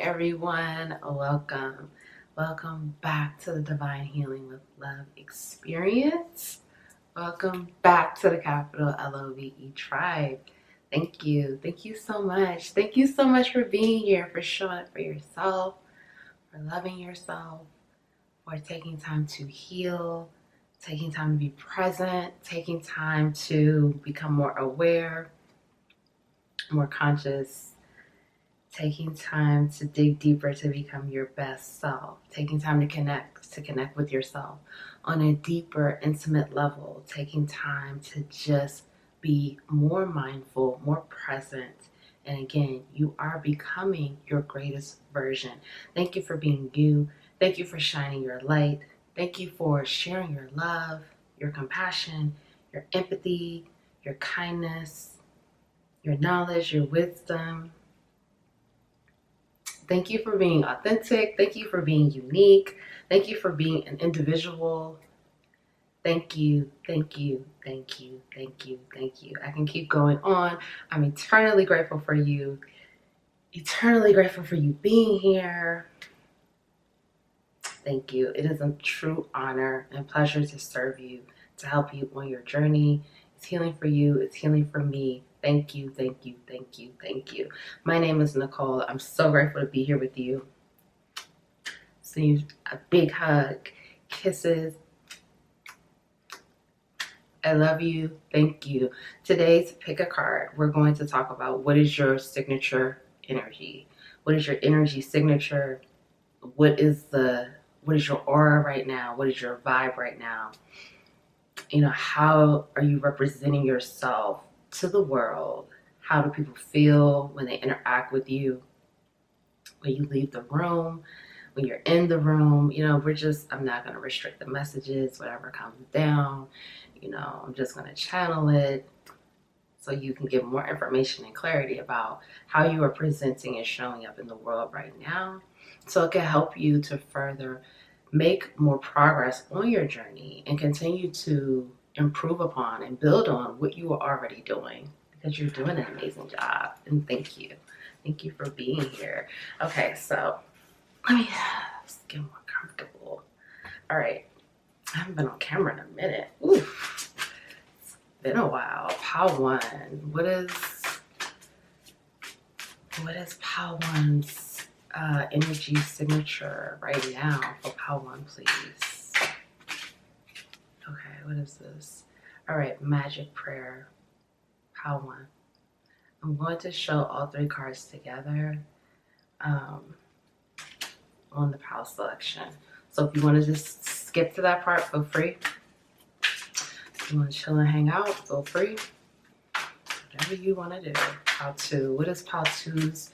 everyone. Welcome back to the Divine Healing with Love experience. Welcome back to the capital LOVE tribe. Thank you so much. Thank you so much for being here, for showing up for yourself, for loving yourself, for taking time to heal, taking time to be present, taking time to become more aware, more conscious, taking time to dig deeper to become your best self, taking time to connect with yourself on a deeper, intimate level, taking time to just be more mindful, more present. And again, you are becoming your greatest version. Thank you for being you. Thank you for shining your light. Thank you for sharing your love, your compassion, your empathy, your kindness, your knowledge, your wisdom. Thank you for being authentic. Thank you for being unique. Thank you for being an individual. Thank you. I can keep going on. I'm eternally grateful for you. Eternally grateful for you being here. Thank you. It is a true honor and pleasure to serve you, to help you on your journey. It's healing for you. It's healing for me. Thank you. My name is Nicole. I'm so grateful to be here with you. Send you a big hug, kisses. I love you. Thank you. Today's pick a card. We're going to talk about what is your signature energy? What is your energy signature? What is your aura right now? What is your vibe right now? How are you representing yourself to the world? How do people feel when they interact with you? When you leave the room, when you're in the room, I'm not going to restrict the messages, whatever comes down, I'm just going to channel it so you can get more information and clarity about how you are presenting and showing up in the world right now. So it can help you to further make more progress on your journey and continue to improve upon and build on what you are already doing, because you're doing an amazing job. And thank you. Thank you for being here. Okay, so let me just get more comfortable. All right. I haven't been on camera in a minute. Ooh. It's been a while. Pile 1. What is Pile 1's energy signature right now for Pile 1, please? Okay, what is this? All right, magic prayer. Pile 1. I'm going to show all 3 cards together on the pile selection. So if you want to just skip to that part, feel free. If you want to chill and hang out, feel free. Whatever you want to do. Pile 2. What is Pile 2's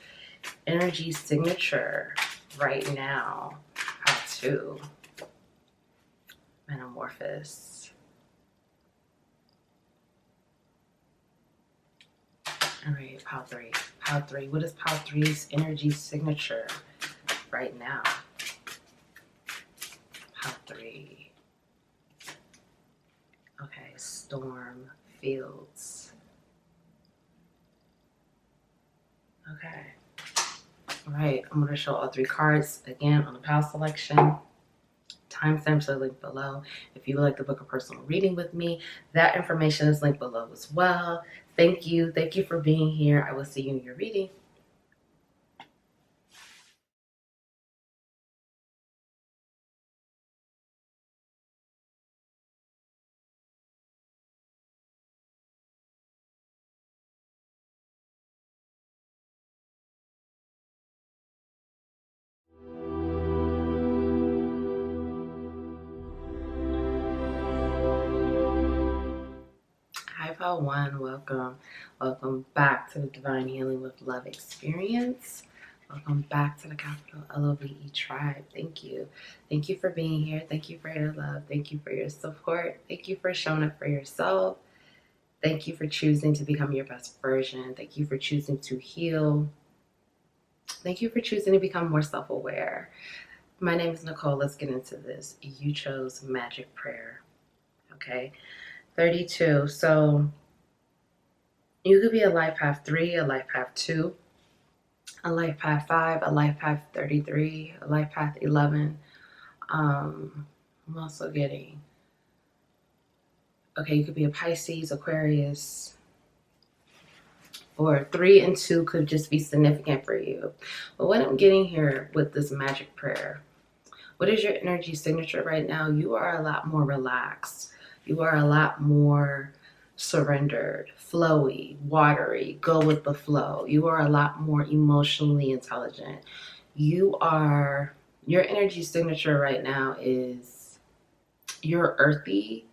energy signature right now? Pile 2. Metamorphosis. All right, Pile 3. Pile 3. What is Pile 3's energy signature right now? Pile 3. Okay, storm fields. Okay. All right, I'm going to show all 3 cards again on the pile selection. Timestamps are linked below. If you would like to book a personal reading with me, that information is linked below as well. Thank you for being here. I will see you in your reading. Hi, Pile 1. Welcome back to the Divine Healing with Love experience. Welcome back to the capital LOVE tribe. Thank you for being here. Thank you for your love. Thank you for your support. Thank you for showing up for yourself. Thank you for choosing to become your best version. Thank you for choosing to heal. Thank you for choosing to become more self-aware. My name is Nicole. Let's get into this. You chose magic prayer. Okay. 32. So you could be a life path 3, a life path 2. a life path 5, a life path 33, a life path 11. I'm also getting, okay, you could be a Pisces, Aquarius, or 3 and 2 could just be significant for you. But what I'm getting here with this magic prayer, what is your energy signature right now? You are a lot more relaxed. You are a lot more surrendered, flowy, watery, go with the flow. You are a lot more emotionally intelligent. Your energy signature right now is you're earthy,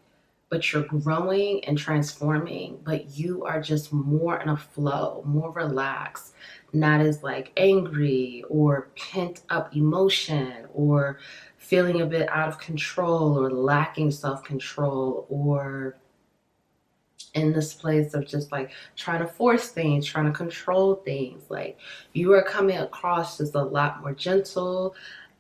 but you're growing and transforming, but you are just more in a flow, more relaxed, not as like angry or pent up emotion or feeling a bit out of control or lacking self-control or in this place of just like trying to force things, trying to control things. Like you are coming across just a lot more gentle,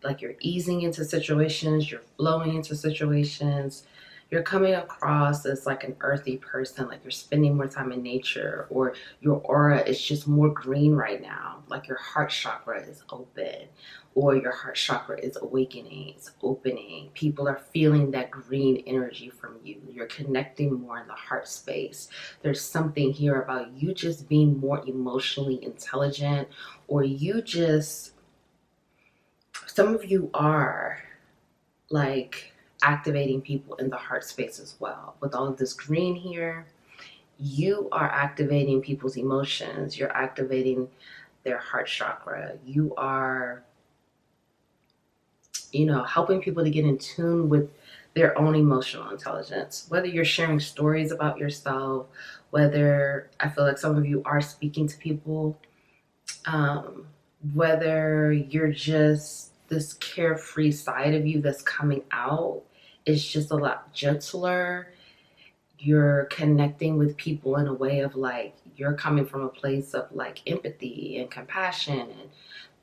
like you're easing into situations, you're flowing into situations. You're coming across as like an earthy person, like you're spending more time in nature, or your aura is just more green right now. Like your heart chakra is open, or your heart chakra is awakening, it's opening. People are feeling that green energy from you. You're connecting more in the heart space. There's something here about you just being more emotionally intelligent, or you just, some of you are like activating people in the heart space as well. With all of this green here, you are activating people's emotions. You're activating their heart chakra. You are, helping people to get in tune with their own emotional intelligence. Whether you're sharing stories about yourself, whether I feel like some of you are speaking to people, whether you're just this carefree side of you that's coming out, is just a lot gentler. You're connecting with people in a way of like, you're coming from a place of like empathy and compassion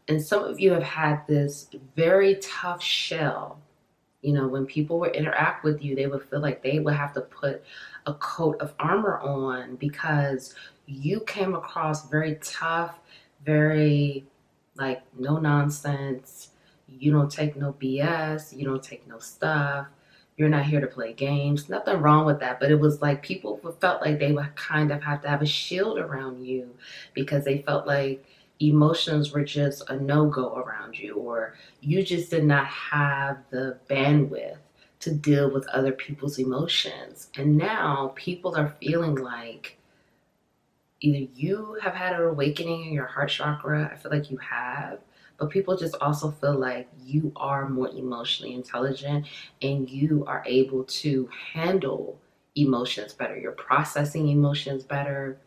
and some of you have had this very tough shell. When people would interact with you, they would feel like they would have to put a coat of armor on because you came across very tough, very like no nonsense. You don't take no BS. You don't take no stuff. You're not here to play games. Nothing wrong with that. But it was like people felt like they would kind of have to have a shield around you because they felt like emotions were just a no-go around you, or you just did not have the bandwidth to deal with other people's emotions. And now people are feeling like either you have had an awakening in your heart chakra, I feel like you have, but people just also feel like you are more emotionally intelligent and you are able to handle emotions better. You're processing emotions better,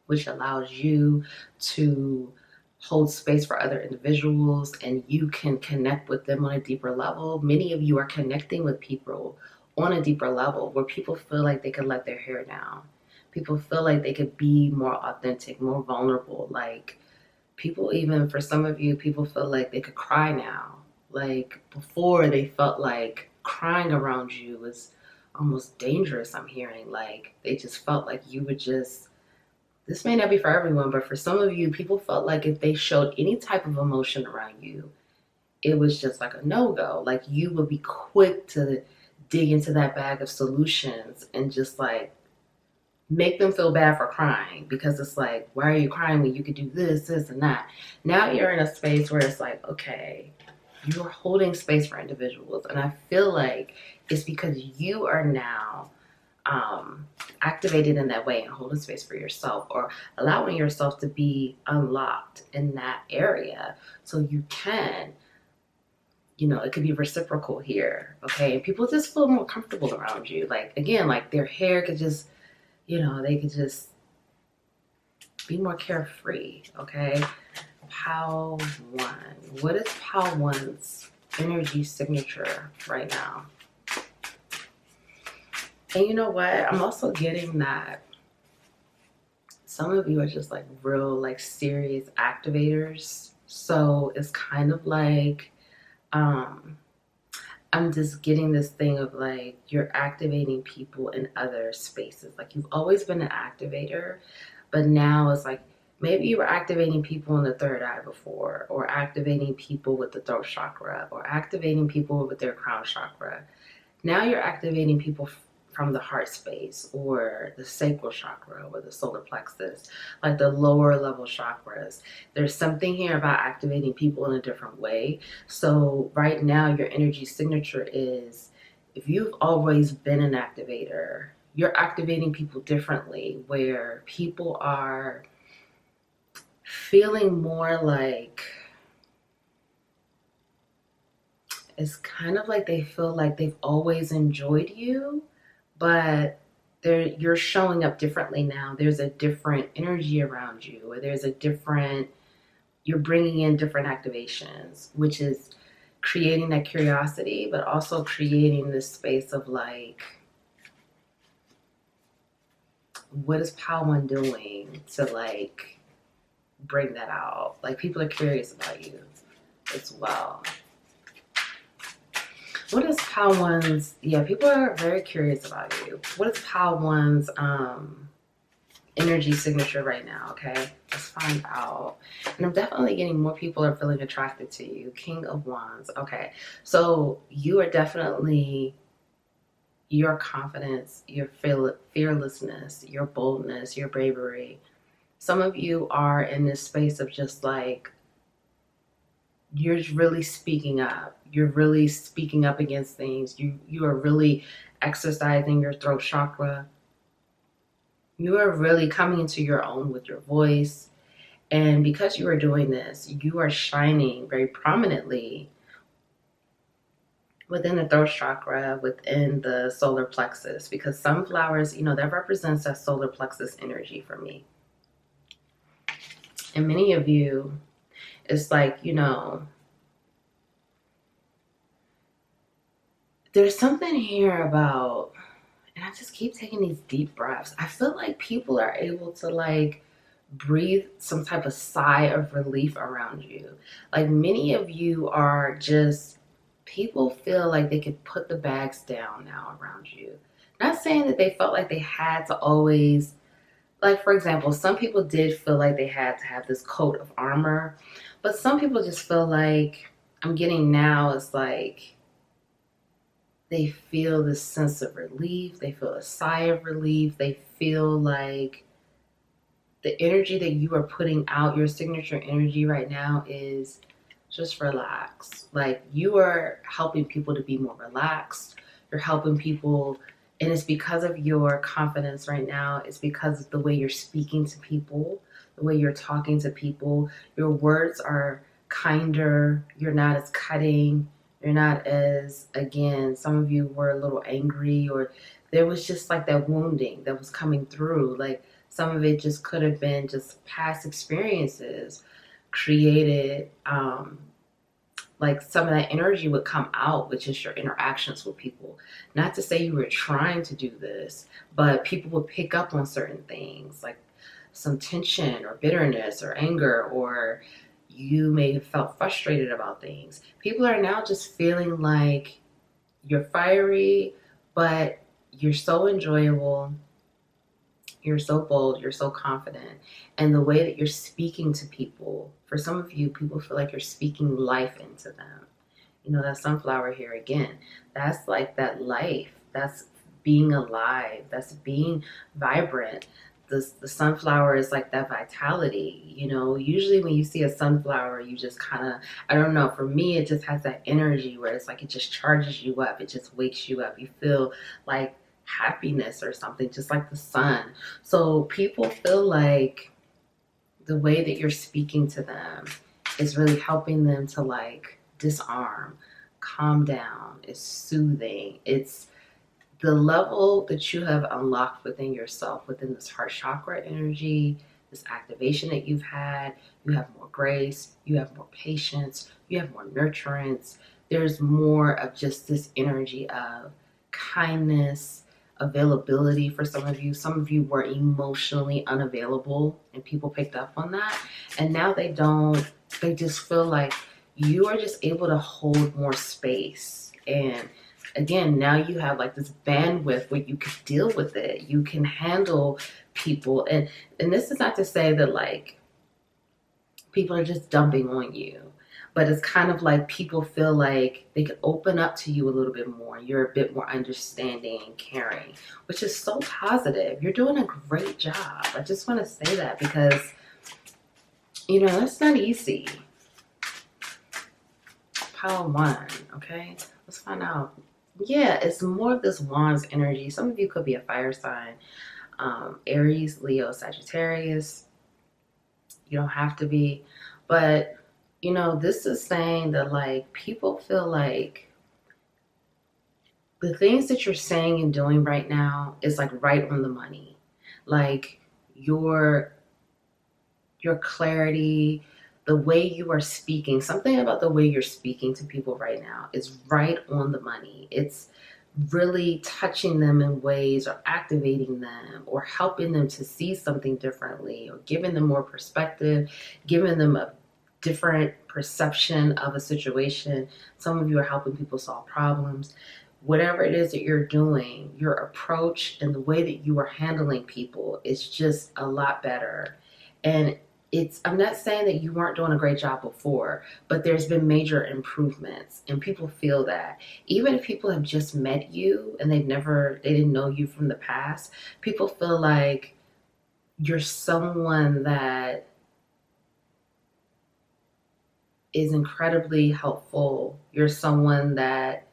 which allows you to hold space for other individuals and you can connect with them on a deeper level. Many of you are connecting with people on a deeper level where people feel like they can let their hair down. People feel like they could be more authentic, more vulnerable. Like people, even for some of you, people feel like they could cry now. Like before they felt like crying around you was almost dangerous. I'm hearing like they just felt like you would just, this may not be for everyone, but for some of you, people felt like if they showed any type of emotion around you, it was just like a no-go. Like you would be quick to dig into that bag of solutions and just like make them feel bad for crying because it's like, why are you crying when you could do this, this, and that? Now you're in a space where it's like, okay, you're holding space for individuals. And I feel like it's because you are now activated in that way and holding space for yourself or allowing yourself to be unlocked in that area so you can, it could be reciprocal here. Okay. And people just feel more comfortable around you. Like, again, like their hair could just, they could just be more carefree. Okay. Pal 1. What is Pal 1's energy signature right now? And you know what? I'm also getting that some of you are just like real, like serious activators. So it's kind of like, I'm just getting this thing of like, you're activating people in other spaces. Like you've always been an activator, but now it's like Maybe you were activating people in the third eye before, or activating people with the throat chakra, or activating people with their crown chakra. Now you're activating people from the heart space, or the sacral chakra, or the solar plexus, like the lower level chakras. There's something here about activating people in a different way. So right now your energy signature is, if you've always been an activator, you're activating people differently, where people are feeling more like, it's kind of like they feel like they've always enjoyed you, but you're showing up differently now. There's a different energy around you, or there's a different, you're bringing in different activations, which is creating that curiosity, but also creating this space of like, what is One doing to like bring that out? Like, people are curious about you as well. What is One's, yeah, people are very curious about you. What is One's energy signature right now? Okay, let's find out. And I'm definitely getting more people are feeling attracted to you. King of Wands. Okay, so you are definitely, your confidence, your fearlessness, your boldness, your bravery. Some of you are in this space of just like, you're really speaking up. You're really speaking up against things. You are really exercising your throat chakra. You are really coming into your own with your voice. And because you are doing this, you are shining very prominently within the throat chakra, within the solar plexus, because sunflowers, you know, that represents that solar plexus energy for me. And many of you, it's like, you know, there's something here about, and I just keep taking these deep breaths. I feel like people are able to like breathe some type of sigh of relief around you. Like, many of you are just, people feel like they could put the bags down now around you. Not saying that they felt like they had to always, like, for example, some people did feel like they had to have this coat of armor, but some people just feel like, I'm getting now, it's like they feel this sense of relief. They feel a sigh of relief. They feel like the energy that you are putting out, your signature energy right now, is just relax. Like, you are helping people to be more relaxed. You're helping people, and it's because of your confidence right now. It's because of the way you're speaking to people, the way you're talking to people. Your words are kinder. You're not as cutting. You're not as, again, some of you were a little angry, or there was just like that wounding that was coming through. Like, some of it just could have been just past experiences created, like some of that energy would come out with just your interactions with people. Not to say you were trying to do this, but people would pick up on certain things, like some tension or bitterness or anger, or you may have felt frustrated about things. People are now just feeling like you're fiery, but you're so enjoyable. You're so bold, you're so confident. And the way that you're speaking to people, for some of you, people feel like you're speaking life into them. You know, that sunflower here again, that's like that life. That's being alive. That's being vibrant. The sunflower is like that vitality. You know, usually when you see a sunflower, you just kind of, I don't know, for me, it just has that energy where it's like it just charges you up. It just wakes you up. You feel like happiness or something, just like the sun. So people feel like the way that you're speaking to them is really helping them to like disarm, calm down. It's soothing. It's the level that you have unlocked within yourself, within this heart chakra energy, this activation that you've had. You have more grace, you have more patience, you have more nurturance. There's more of just this energy of kindness, availability for some of you. Some of you were emotionally unavailable and people picked up on that. And now they don't, they just feel like you are just able to hold more space. And again, now you have like this bandwidth where you can deal with it. You can handle people. And this is not to say that like People are just dumping on you. But it's kind of like people feel like they can open up to you a little bit more. You're a bit more understanding and caring, which is so positive. You're doing a great job. I just want to say that because, you know, it's not easy. Pile one, okay? Let's find out. Yeah, it's more of this Wands energy. Some of you could be a fire sign. Aries, Leo, Sagittarius. You don't have to be. But, you know, this is saying that, like, people feel like the things that you're saying and doing right now is, like, right on the money. Like, your clarity, the way you are speaking, something about the way you're speaking to people right now is right on the money. It's really touching them in ways or activating them or helping them to see something differently or giving them more perspective, giving them a different perception of a situation. Some of you are helping people solve problems. Whatever it is that you're doing, your approach and the way that you are handling people is just a lot better. And I'm not saying that you weren't doing a great job before, but there's been major improvements and people feel that. Even if people have just met you and they didn't know you from the past, people feel like you're someone that is incredibly helpful. You're someone that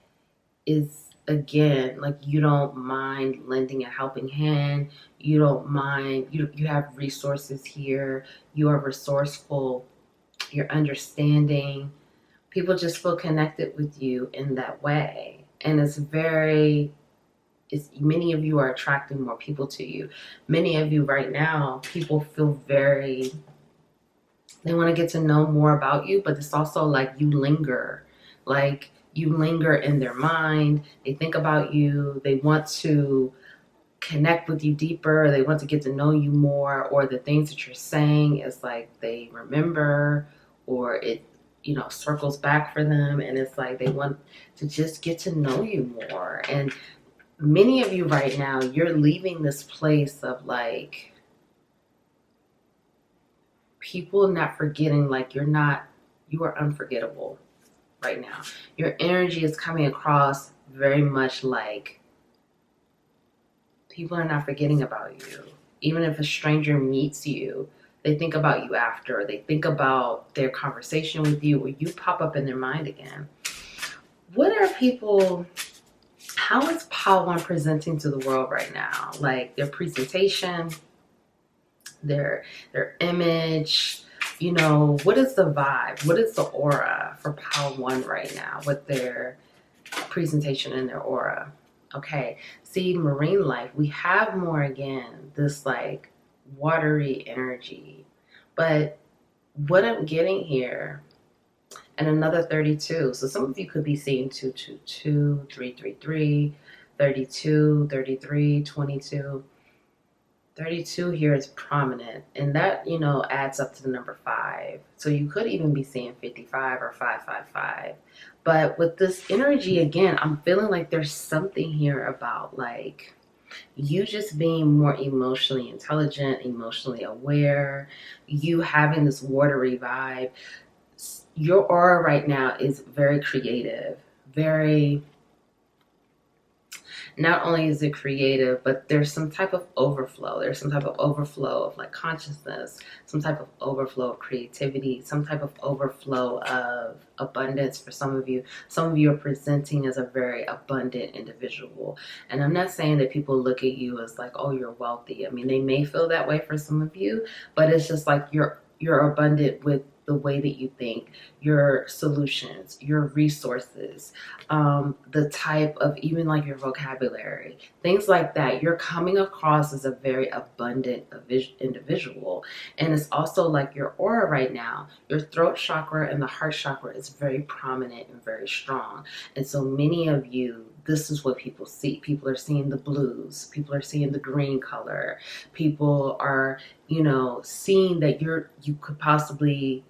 is, again, like, you don't mind lending a helping hand. You don't mind, you have resources here. You are resourceful. You're understanding. People just feel connected with you in that way. And many of you are attracting more people to you. Many of you right now, people feel they want to get to know more about you, but it's also like you linger. Like, you linger in their mind. They think about you. They want to connect with you deeper. They want to get to know you more, or the things that you're saying is like they remember, or it, you know, circles back for them. And it's like they want to just get to know you more. And many of you right now, you're leaving this place of like people not forgetting, like you are unforgettable right now. Your energy is coming across very much like people are not forgetting about you. Even if a stranger meets you, they think about you after. They think about their conversation with you, or you pop up in their mind again. How is Power One presenting to the world right now? Like their presentation, their image, you know, what is the vibe? What is the aura for Power One right now with their presentation and their aura? Okay, see, marine life, we have more, again, this like watery energy. But what I'm getting here, and another 32. So some of you could be seeing 222, 333, 32, 33, 22. 32 here is prominent, and that, you know, adds up to the number 5. So you could even be seeing 55 or 555. But with this energy, again, I'm feeling like there's something here about like you just being more emotionally intelligent, emotionally aware, you having this watery vibe. Your aura right now is very creative, very, not only is it creative, but there's some type of overflow. There's some type of overflow of like consciousness, some type of overflow of creativity, some type of overflow of abundance for some of you. Some of you are presenting as a very abundant individual. And I'm not saying that people look at you as like, oh, you're wealthy. I mean, they may feel that way for some of you, but it's just like you're abundant with the way that you think, your solutions, your resources, the type of, even like your vocabulary, things like that. You're coming across as a very abundant individual. And it's also like your aura right now, your throat chakra and the heart chakra is very prominent and very strong. And so many of you, this is what people see. People are seeing the blues. People are seeing the green color. People are, you know, seeing that you could possibly,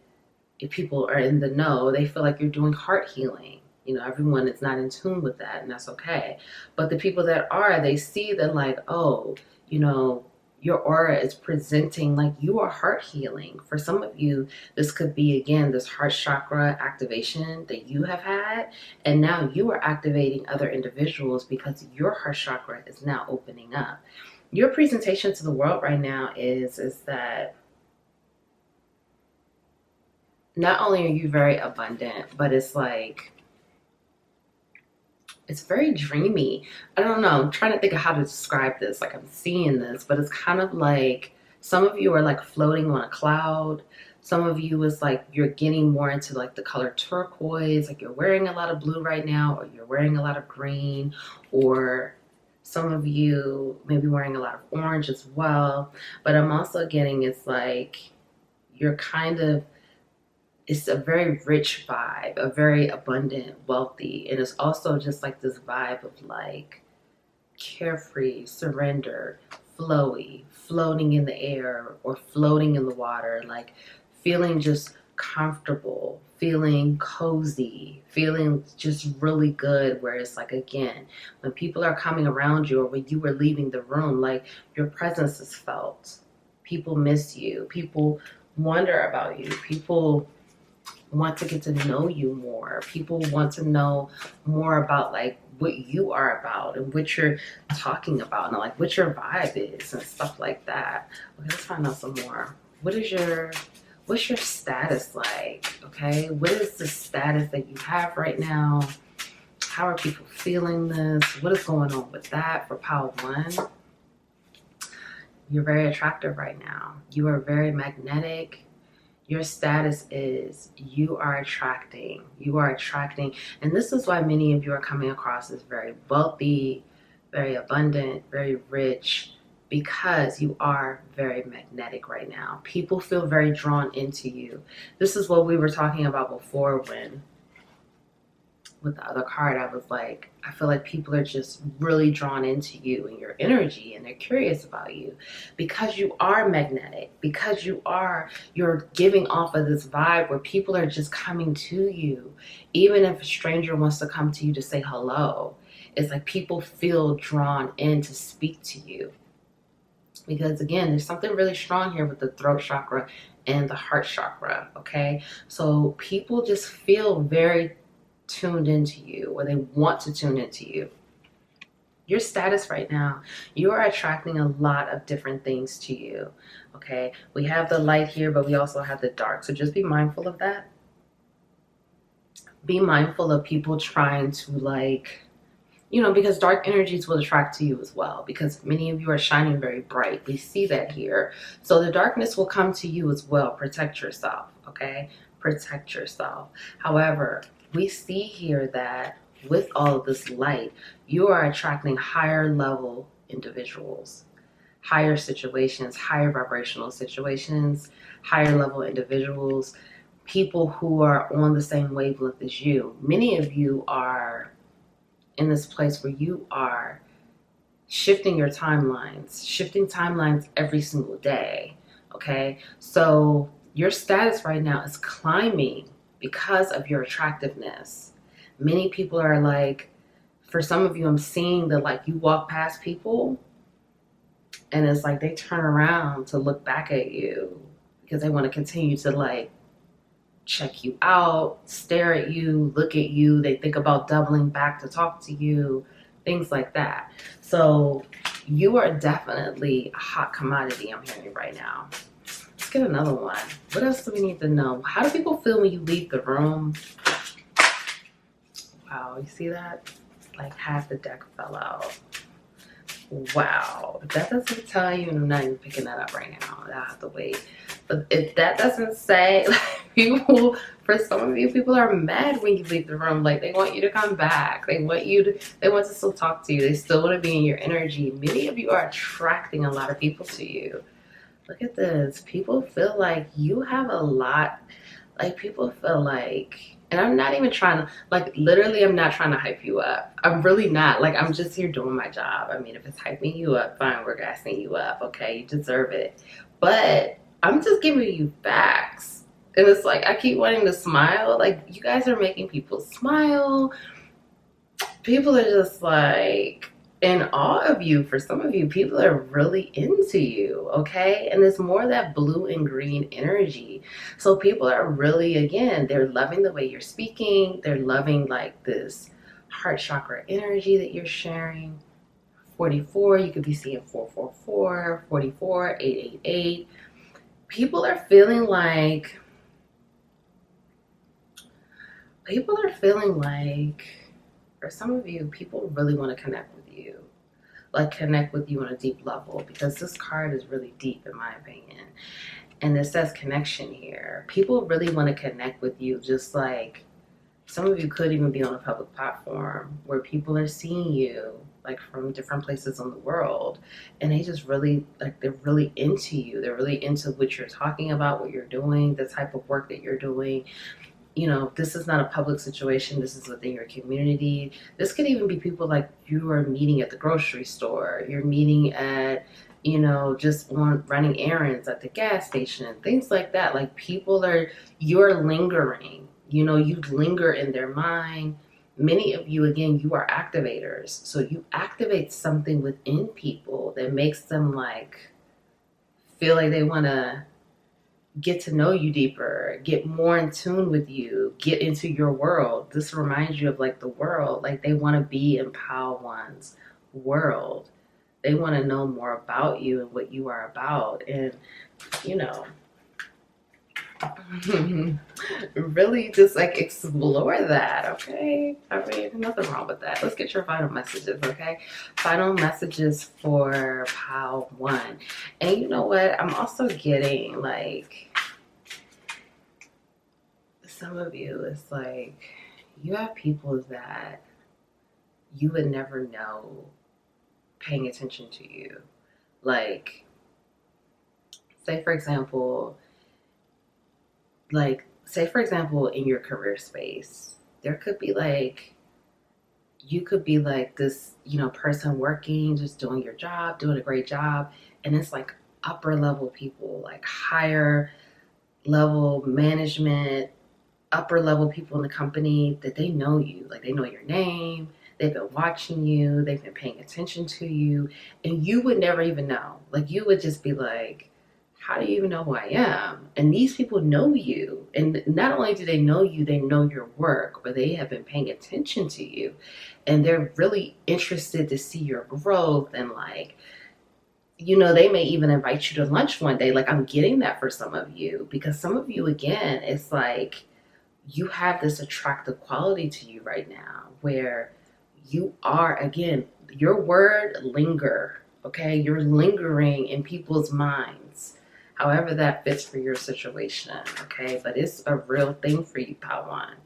if people are in the know, they feel like you're doing heart healing. You know, everyone is not in tune with that, and that's okay. But the people that are, they see that like, oh, you know, your aura is presenting like you are heart healing. For some of you, this could be, again, this heart chakra activation that you have had, and now you are activating other individuals because your heart chakra is now opening up. Your presentation to the world right now is that not only are you very abundant, but it's like, it's very dreamy. I don't know. I'm trying to think of how to describe this. Like, I'm seeing this, but it's kind of like some of you are like floating on a cloud. Some of you is like you're getting more into like the color turquoise, like you're wearing a lot of blue right now, or you're wearing a lot of green, or some of you may be wearing a lot of orange as well. But I'm also getting, it's like you're kind of, it's a very rich vibe, a very abundant, wealthy. And it's also just like this vibe of like carefree, surrender, flowy, floating in the air or floating in the water, like feeling just comfortable, feeling cozy, feeling just really good. Where it's like, again, when people are coming around you or when you were leaving the room, like your presence is felt. People miss you. People wonder about you. People want to get to know you more. People want to know more about like what you are about and what you're talking about and like what your vibe is and stuff like that. Okay, let's find out some more. What's your status like? Okay, what is the status that you have right now? How are people feeling this? What is going on with that for pile 1? You're very attractive right now. You are very magnetic. Your status is you are attracting. And this is why many of you are coming across as very wealthy, very abundant, very rich, because you are very magnetic right now. People feel very drawn into you. This is what we were talking about before when with the other card, I was like, I feel like people are just really drawn into you and your energy, and they're curious about you because you are magnetic, because you're giving off of this vibe where people are just coming to you. Even if a stranger wants to come to you to say hello, it's like people feel drawn in to speak to you. Because again, there's something really strong here with the throat chakra and the heart chakra, okay? So people just feel very tuned into you, or they want to tune into you. Your status right now, you are attracting a lot of different things to you, okay? We have the light here, but we also have the dark. So just be mindful of that. Be mindful of people trying to like, you know, because dark energies will attract to you as well, because many of you are shining very bright. We see that here. So the darkness will come to you as well. Protect yourself, okay? Protect yourself. However, we see here that with all of this light, you are attracting higher level individuals, higher situations, higher vibrational situations, higher level individuals, people who are on the same wavelength as you. Many of you are in this place where you are shifting timelines every single day, okay? So your status right now is climbing because of your attractiveness. Many people are like, for some of you, I'm seeing that like you walk past people and it's like they turn around to look back at you because they want to continue to like check you out, stare at you, look at you. They think about doubling back to talk to you, things like that. So you are definitely a hot commodity, I'm hearing right now. Let's get another one. What else do we need to know? How do people feel when you leave the room? Wow, you see that? Like half the deck fell out. Wow, if that doesn't tell you, and I'm not even picking that up right now, I'll have to wait. But if that doesn't say, like, people, for some of you, people are mad when you leave the room. Like, they want you to come back. They want to still talk to you. They still want to be in your energy. Many of you are attracting a lot of people to you. Look at this. People feel like you have a lot. Like, people feel like, and I'm not even trying to, like, literally, I'm not trying to hype you up. I'm really not. Like, I'm just here doing my job. I mean, if it's hyping you up, fine, we're gassing you up, okay? You deserve it. But I'm just giving you facts. And it's like, I keep wanting to smile. Like, you guys are making people smile. People are just like, And all of you, for some of you, people are really into you, okay? And it's more that blue and green energy. So people are really, again, they're loving the way you're speaking. They're loving like this heart chakra energy that you're sharing. 44, you could be seeing 444, 44, 888. People are feeling like, for some of you, people really want to connect with you. Like connect with you on a deep level, because this card is really deep in my opinion. And it says connection here. People really want to connect with you, just like some of you could even be on a public platform where people are seeing you like from different places in the world, and they just really like, they're really into you. They're really into what you're talking about, what you're doing, the type of work that you're doing. You know, this is not a public situation. This is within your community. This could even be people like you are meeting at the grocery store. You're meeting at, you know, just on running errands at the gas station, things like that. Like people are, you're lingering, you know, you linger in their mind. Many of you, again, you are activators. So you activate something within people that makes them like feel like they want to get to know you deeper, get more in tune with you, get into your world. This reminds you of like the world, like they want to be in Pal One's world. They want to know more about you and what you are about. And, you know, really just like explore that, okay? I mean, nothing wrong with that. Let's get your final messages, okay? Final messages for Pal One. And you know what? I'm also getting like, some of you, it's like you have people that you would never know paying attention to you. Like, say for example, in your career space, there could be like, you could be like this, you know, person working, just doing your job, doing a great job. And it's like upper level people, like higher level management, upper level people in the company, that they know you. Like they know your name. They've been watching you. They've been paying attention to you. And you would never even know. Like you would just be like, how do you even know who I am? And these people know you. And not only do they know you, they know your work, but they have been paying attention to you. And they're really interested to see your growth. And like, you know, they may even invite you to lunch one day. Like I'm getting that for some of you, because some of you, again, it's like you have this attractive quality to you right now where you are, again, your word linger, okay? You're lingering in people's minds, however that fits for your situation, okay? But it's a real thing for you, Pawan.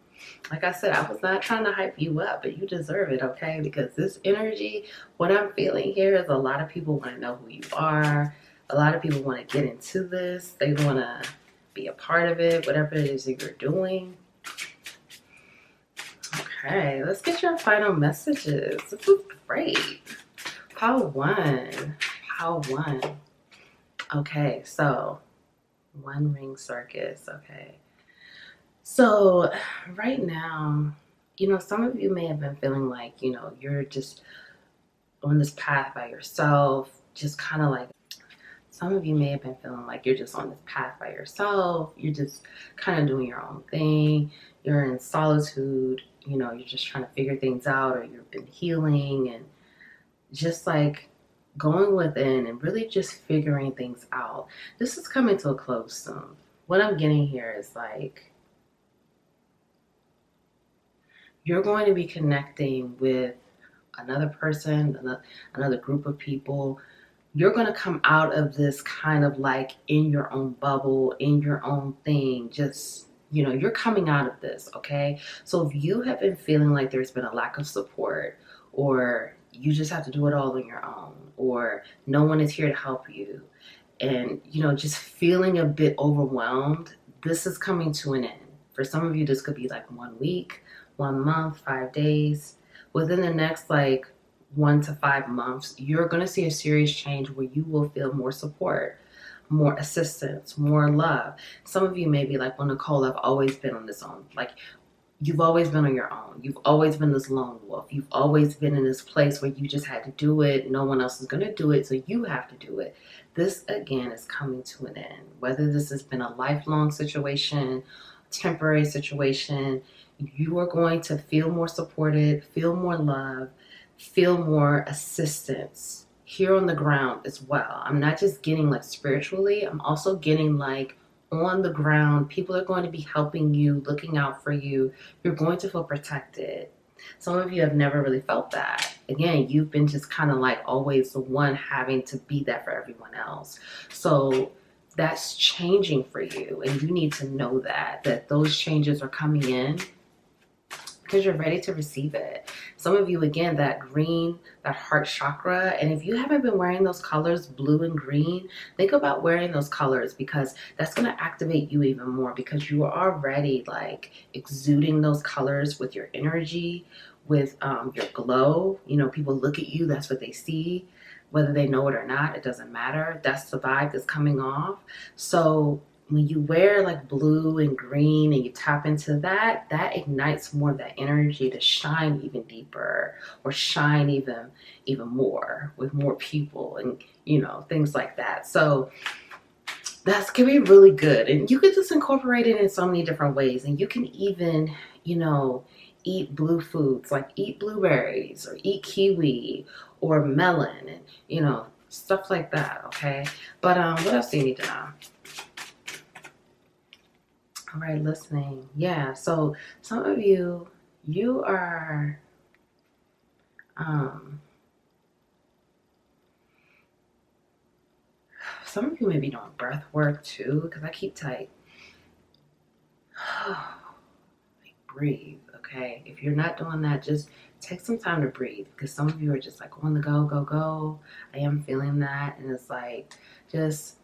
Like I said, I was not trying to hype you up, but you deserve it, okay? Because this energy, what I'm feeling here is a lot of people want to know who you are. A lot of people want to get into this. They want to be a part of it, whatever it is that you're doing. Okay, let's get your final messages. This is great. Pile one. Okay, so one ring circus. Okay. So right now, you know, some of you may have been feeling like, you know, you're just on this path by yourself, just kind of like, some of you may have been feeling like you're just on this path by yourself. You're just kind of doing your own thing. You're in solitude. You know, you're just trying to figure things out, or you've been healing and just like going within and really just figuring things out. This is coming to a close soon. What I'm getting here is like, you're going to be connecting with another person, another group of people. You're going to come out of this kind of like in your own bubble, in your own thing, just, you know, you're coming out of this, okay? So if you have been feeling like there's been a lack of support, or you just have to do it all on your own, or no one is here to help you, and, you know, just feeling a bit overwhelmed, this is coming to an end. For some of you, this could be like 1 week, 1 month, 5 days. Within the next like 1 to 5 months, you're going to see a serious change where you will feel more support, more assistance, more love. Some of you may be like, well, Nicole, I've always been on this own. Like, you've always been on your own. You've always been this lone wolf. You've always been in this place where you just had to do it. No one else is going to do it, so you have to do it. This, again, is coming to an end. Whether this has been a lifelong situation, temporary situation, you are going to feel more supported, feel more love, feel more assistance here on the ground as well. I'm not just getting like spiritually, I'm also getting like on the ground. People are going to be helping you, looking out for you. You're going to feel protected. Some of you have never really felt that. Again, you've been just kind of like always the one having to be that for everyone else. So that's changing for you, and you need to know that those changes are coming in because you're ready to receive it. Some of you, again, that green, that heart chakra, and if you haven't been wearing those colors, blue and green, think about wearing those colors, because that's going to activate you even more, because you are already like exuding those colors with your energy, with your glow. You know, people look at you, that's what they see. Whether they know it or not, it doesn't matter. That's the vibe that's coming off. So when you wear like blue and green and you tap into that, that ignites more of that energy to shine even deeper, or shine even more with more people, and you know, things like that. So that can be really good, and you can just incorporate it in so many different ways. And you can even, you know, eat blue foods, like eat blueberries or eat kiwi or melon, and you know, stuff like that. Okay, but what else do you need to know? All right, listening. Yeah, so some of you, you are, some of you may be doing breath work too, because I keep tight. Like, breathe, okay? If you're not doing that, just take some time to breathe, because some of you are just like on the go, go, go. I am feeling that, and it's like, just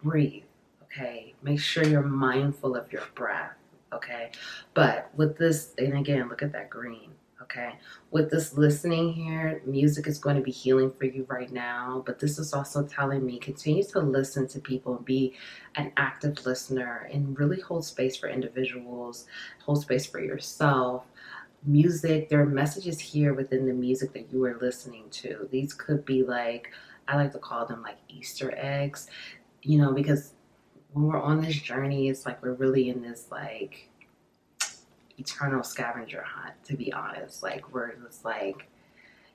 breathe. Okay, make sure you're mindful of your breath. Okay, but with this, and again, look at that green. Okay, with this listening here, music is going to be healing for you right now, but this is also telling me continue to listen to people and be an active listener, and really hold space for individuals, hold space for yourself. Music, there are messages here within the music that you are listening to. These could be like, I like to call them like Easter eggs, you know, because when we're on this journey, it's like we're really in this like eternal scavenger hunt, to be honest. Like, we're just like,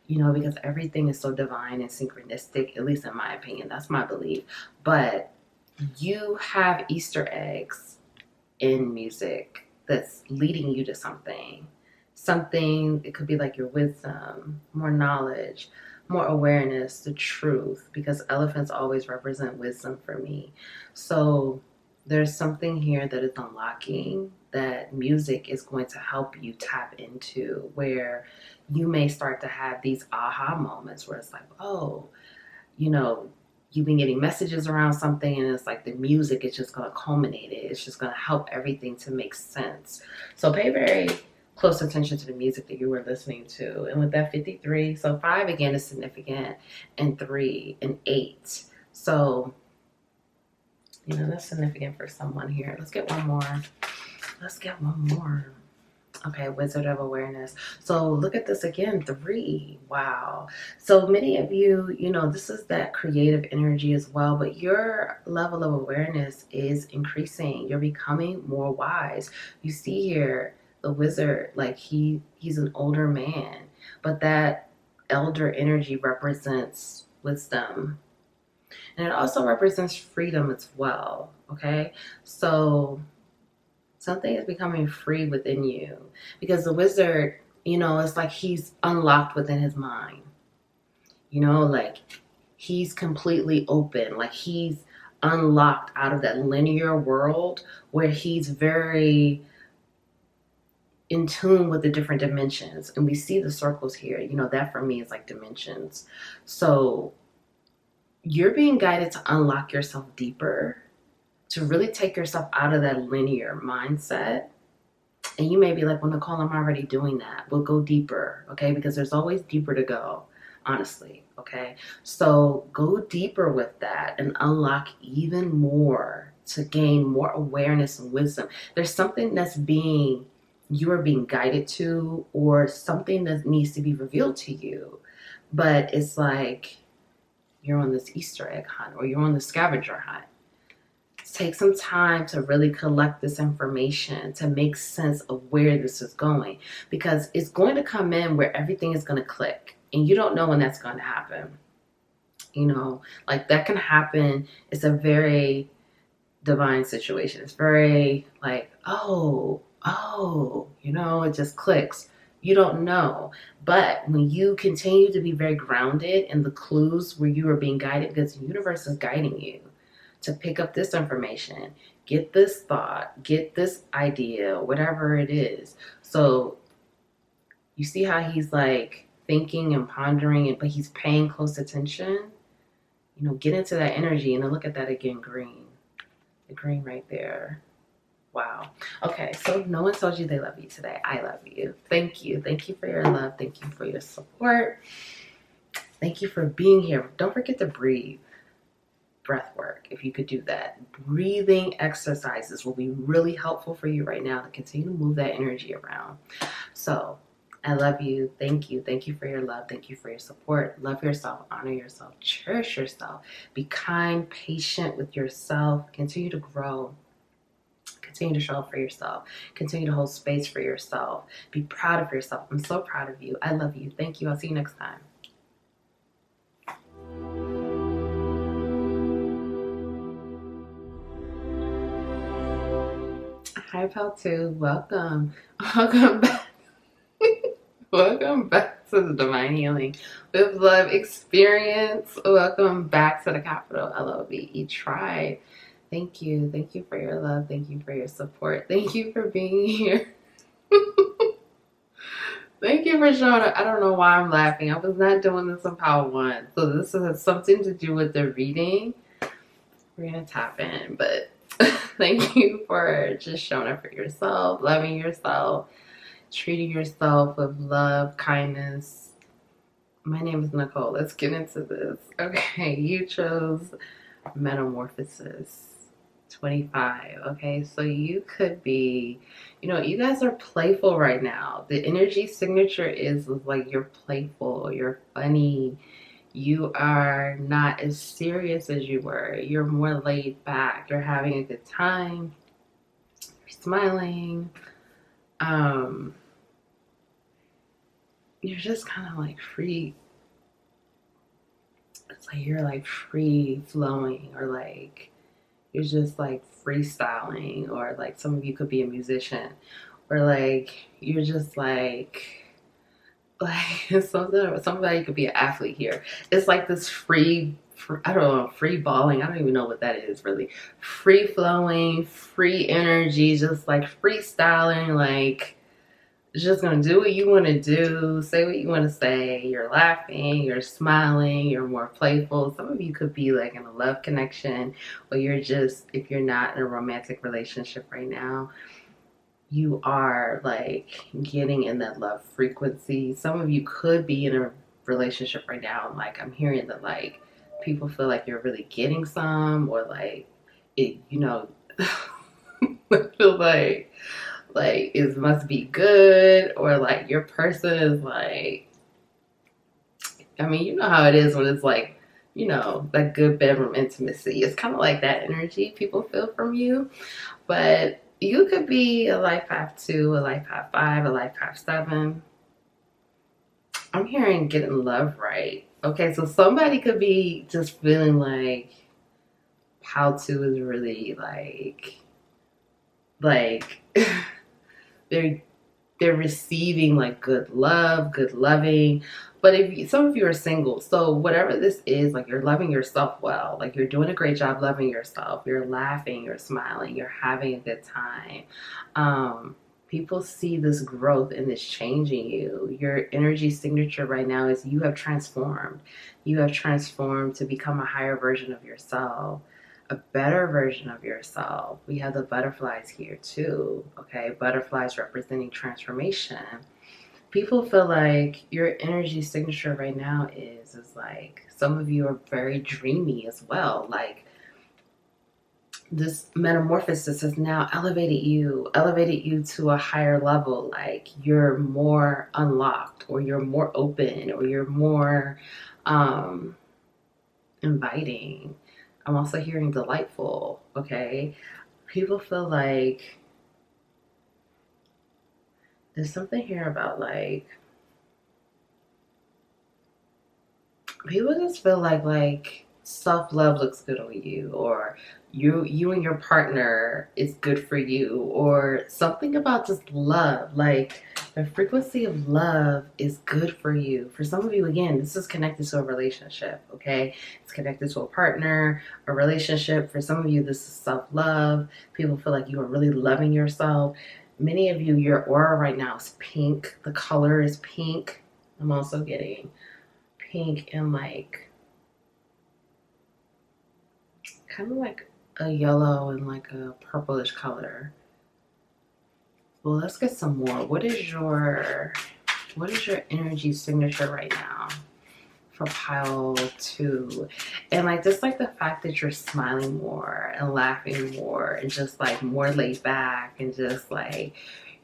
you know, because everything is so divine and synchronistic, at least in my opinion. That's my belief. But you have Easter eggs in music that's leading you to something. Something, it could be like your wisdom, more knowledge, more awareness, the truth, because elephants always represent wisdom for me. So there's something here that is unlocking, that music is going to help you tap into, where you may start to have these aha moments where it's like, oh, you know, you've been getting messages around something, and it's like the music is just going to culminate it. It's just going to help everything to make sense. So pay very close attention to the music that you were listening to. And with that 53, so 5 again is significant, and 3 and 8. So, you know, that's significant for someone here. Let's get one more. Let's get one more. Okay, Wizard of Awareness. So look at this again, 3. Wow. So many of you, you know, this is that creative energy as well, but your level of awareness is increasing. You're becoming more wise. You see here, the wizard, like he's an older man, but that elder energy represents wisdom. And it also represents freedom as well, okay? So something is becoming free within you, because the wizard, you know, it's like he's unlocked within his mind. You know, like he's completely open, like he's unlocked out of that linear world where he's very in tune with the different dimensions. And we see the circles here, you know, that for me is like dimensions. So you're being guided to unlock yourself deeper, to really take yourself out of that linear mindset. And you may be like, well, Nicole, I'm already doing that. We'll go deeper, okay? Because there's always deeper to go, honestly, okay? So go deeper with that and unlock even more to gain more awareness and wisdom. There's something you are being guided to, or something that needs to be revealed to you. But it's like you're on this Easter egg hunt, or you're on the scavenger hunt. Take some time to really collect this information to make sense of where this is going, because it's going to come in where everything is going to click, and you don't know when that's going to happen. Like that can happen. It's a very divine situation. It's very like, oh, it just clicks. You don't know. But when you continue to be very grounded in the clues where you are being guided, because the universe is guiding you to pick up this information, get this thought, get this idea, whatever it is. So you see how he's like thinking and pondering, but he's paying close attention. Get into that energy, and then look at that again, green. The green right there. Wow. Okay, so no one told you they love you today. I love you. Thank you. Thank you for your love. Thank you for your support. Thank you for being here. Don't forget to breathe. Breath work, if you could do that. Breathing exercises will be really helpful for you right now to continue to move that energy around. So I love you. Thank you. Thank you for your love. Thank you for your support. Love yourself. Honor yourself. Cherish yourself. Be kind, patient with yourself. Continue to grow. Continue to show up for yourself. Continue to hold space for yourself. Be proud of yourself. I'm so proud of you. I love you. Thank you. I'll see you next time. Hi, Pal 2. Welcome. Welcome back. Welcome back to the Divine Healing with Love experience. Welcome back to the capital LOVE tribe. Thank you. Thank you for your love. Thank you for your support. Thank you for being here. Thank you for showing up. I don't know why I'm laughing. I was not doing this on Power 1. So this has something to do with the reading. We're going to tap in, but thank you for just showing up for yourself, loving yourself, treating yourself with love, kindness. My name is Nicole. Let's get into this. Okay, you chose Metamorphosis 25. Okay, so you could be, you guys are playful right now. The energy signature is like you're playful, you're funny. You are not as serious as you were. You're more laid back. You're having a good time. You're smiling. You're just kind of like free. It's like you're like free flowing, or like you're just like freestyling, or like some of you could be a musician, or like you're just like somebody could be an athlete here. It's like this free balling. I don't even know what that is really. Free flowing, free energy, just like freestyling, like just gonna do what you want to do, say what you want to say. You're laughing, you're smiling, you're more playful. Some of you could be like in a love connection, or you're just, if you're not in a romantic relationship right now, you are like getting in that love frequency. Some of you could be in a relationship right now, and like I'm hearing that like people feel like you're really getting some, or like it, feel like it must be good, or like your person is like, I mean, you know how it is when it's like, that good bedroom intimacy. It's kind of like that energy people feel from you. But you could be a life path 2, a life path 5, a life path 7. I'm hearing getting love right. Okay, so somebody could be just feeling like how to is really like they're receiving like good love, good loving. But some of you are single, so whatever this is, like you're loving yourself well, like you're doing a great job loving yourself. You're laughing, you're smiling, you're having a good time. People see this growth and this change in you. Your energy signature right now is you have transformed. You have transformed to become a higher version of yourself, a better version of yourself. We have the butterflies here too, okay? Butterflies representing transformation. People feel like your energy signature right now is like, some of you are very dreamy as well. Like this metamorphosis has now elevated you to a higher level. Like you're more unlocked, or you're more open, or you're more inviting. I'm also hearing delightful. Okay, people feel like there's something here about like people just feel like self-love looks good on you, or you and your partner is good for you, or something about just love, like the frequency of love is good for you. For some of you, again, this is connected to a relationship. Okay, it's connected to a partner, a relationship. For some of you, this is self-love. People feel like you are really loving yourself. Many of you, your aura right now is pink. The color is pink. I'm also getting pink and like kind of like a yellow and like a purplish color. Well, let's get some more. What is your energy signature right now for pile 2? And like just like the fact that you're smiling more and laughing more and just like more laid back, and just like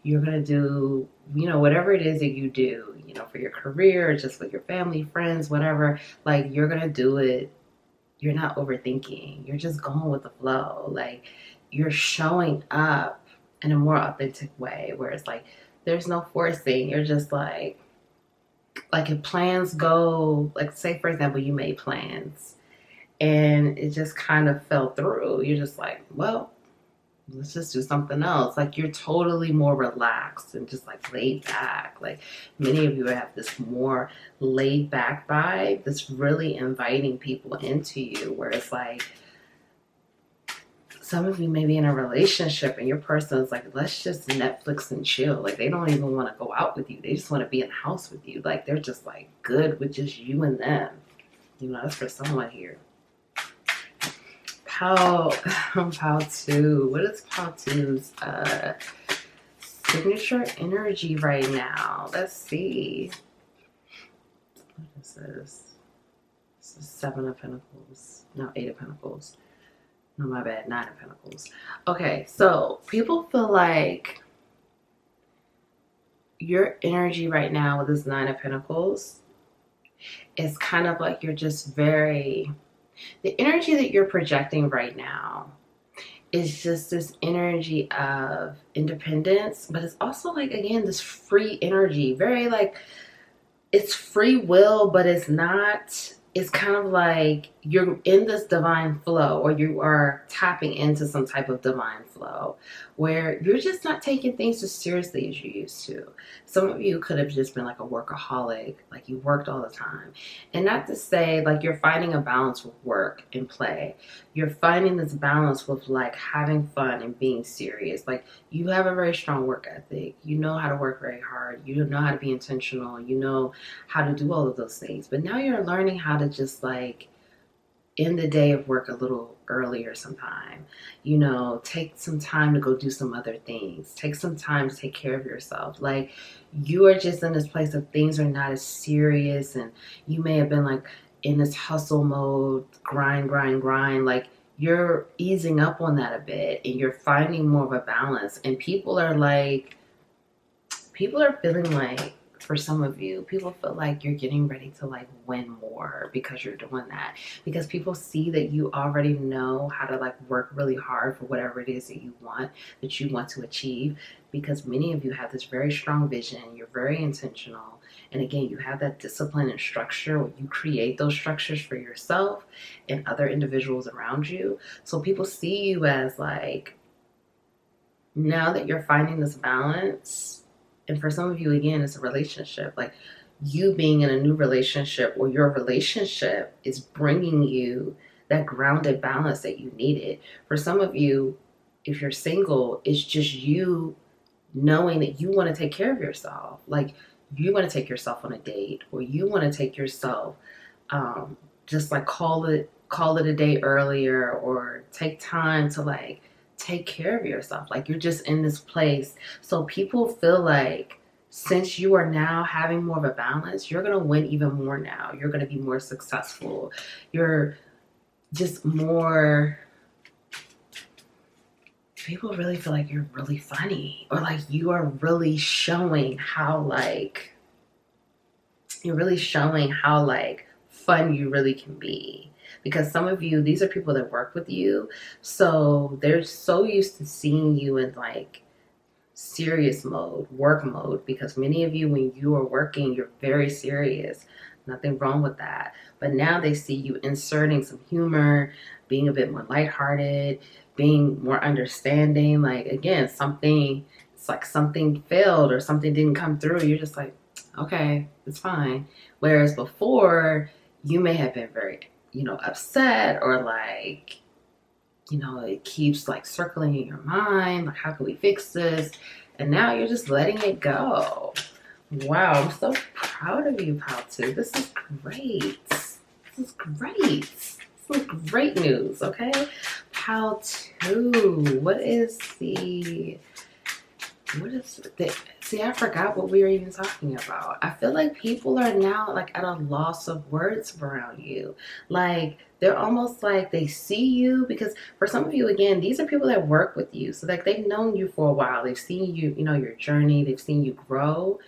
you're gonna do, you know, whatever it is that you do, you know, for your career, just with your family, friends, whatever, like you're gonna do it. You're not overthinking. You're just going with the flow. Like you're showing up in a more authentic way, where it's like there's no forcing. You're just like if plans go, like say for example, you made plans and it just kind of fell through. You're just like, well, let's just do something else. Like you're totally more relaxed and just like laid back. Like many of you have this more laid back vibe that's really inviting people into you, where it's like some of you may be in a relationship and your person is like, let's just Netflix and chill. Like they don't even want to go out with you. They just want to be in the house with you. Like they're just like good with just you and them. You know, that's for someone here. Pile 2. What is Pile 2's signature energy right now? Let's see. What is this? This is 7 of Pentacles. No, 8 of Pentacles. No, my bad. 9 of Pentacles. Okay, so people feel like your energy right now with this 9 of Pentacles is kind of like you're just very... The energy that you're projecting right now is just this energy of independence, but it's also like, again, this free energy. Very like, it's free will, but it's not... It's kind of like you're in this divine flow, or you are tapping into some type of divine flow where you're just not taking things as seriously as you used to. Some of you could have just been like a workaholic, like you worked all the time. And not to say like you're finding a balance with work and play. You're finding this balance with like having fun and being serious. Like you have a very strong work ethic. You know how to work very hard. You know how to be intentional. You know how to do all of those things. But now you're learning how to just like end the day of work a little earlier sometime. You know, take some time to go do some other things. Take some time to take care of yourself. Like you are just in this place of things are not as serious, and you may have been like in this hustle mode, grind. Like you're easing up on that a bit, and you're finding more of a balance. And people are feeling like, for some of you, people feel like you're getting ready to like win more because you're doing that. Because people see that you already know how to like work really hard for whatever it is that you want to achieve. Because many of you have this very strong vision. You're very intentional. And again, you have that discipline and structure where you create those structures for yourself and other individuals around you. So people see you as like, now that you're finding this balance. And for some of you, again, it's a relationship. Like you being in a new relationship, or your relationship is bringing you that grounded balance that you needed. For some of you, if you're single, it's just you knowing that you want to take care of yourself. Like you want to take yourself on a date, or you want to take yourself, just like call it a day earlier, or take time to like take care of yourself. Like you're just in this place. So people feel like since you are now having more of a balance, you're going to win even more now. You're going to be more successful. You're just more people really feel like you're really funny, or like you are really showing how like fun you really can be. Because some of you, these are people that work with you, so they're so used to seeing you in like serious mode, work mode, because many of you, when you are working, you're very serious. Nothing wrong with that. But now they see you inserting some humor, being a bit more lighthearted, being more understanding. Like, again, it's like something failed or something didn't come through. You're just like, okay, it's fine. Whereas before, you may have been very, upset, or like, it keeps like circling in your mind, like, how can we fix this? And now you're just letting it go. Wow, I'm so proud of you, Pal2. This is great. This is great. This is great news, okay? Pal2, what is the... See, I forgot what we were even talking about. I feel like people are now like at a loss of words around you. Like, they're almost like they see you, because for some of you, again, these are people that work with you. So like they've known you for a while. They've seen you, your journey. They've seen you grow,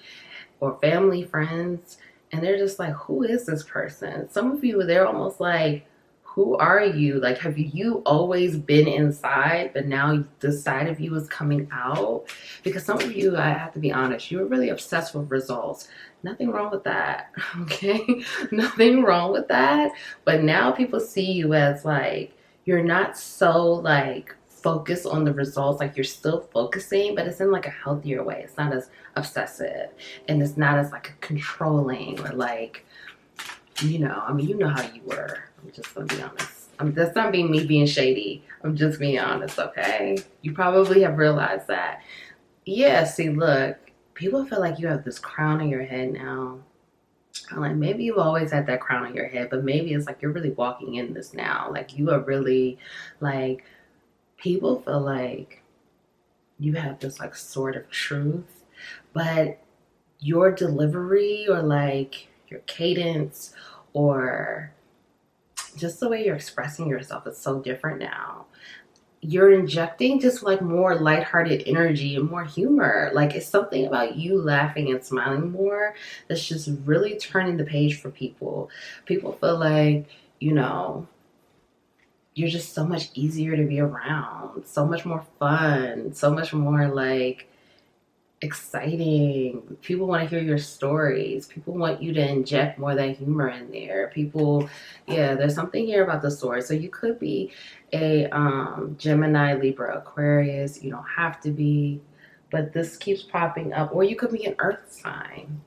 or family, friends. And they're just like, who is this person? Some of you, they're almost like, who are you? Like, have you always been inside, but now this side of you is coming out? Because some of you, I have to be honest, you were really obsessed with results. Nothing wrong with that, okay? Nothing wrong with that. But now people see you as like, you're not so like focused on the results. Like, you're still focusing, but it's in like a healthier way. It's not as obsessive, and it's not as like controlling, or like, you know how you were. I'm just gonna be honest. That's not being me being shady. I'm just being honest, okay? You probably have realized that. Yeah, see, look, people feel like you have this crown on your head now. I'm like, maybe you've always had that crown on your head, but maybe it's like you're really walking in this now. Like, you are really, like, people feel like you have this, like, sort of truth, but your delivery, or like your cadence, or just the way you're expressing yourself is so different now. You're injecting just like more lighthearted energy and more humor. Like, it's something about you laughing and smiling more that's just really turning the page for people. People feel like, you're just so much easier to be around, so much more fun, so much more like exciting. People want to hear your stories. People want you to inject more of that humor in there. There's something here about the story. So you could be a Gemini, Libra, Aquarius. You don't have to be, but this keeps popping up. Or you could be an earth sign,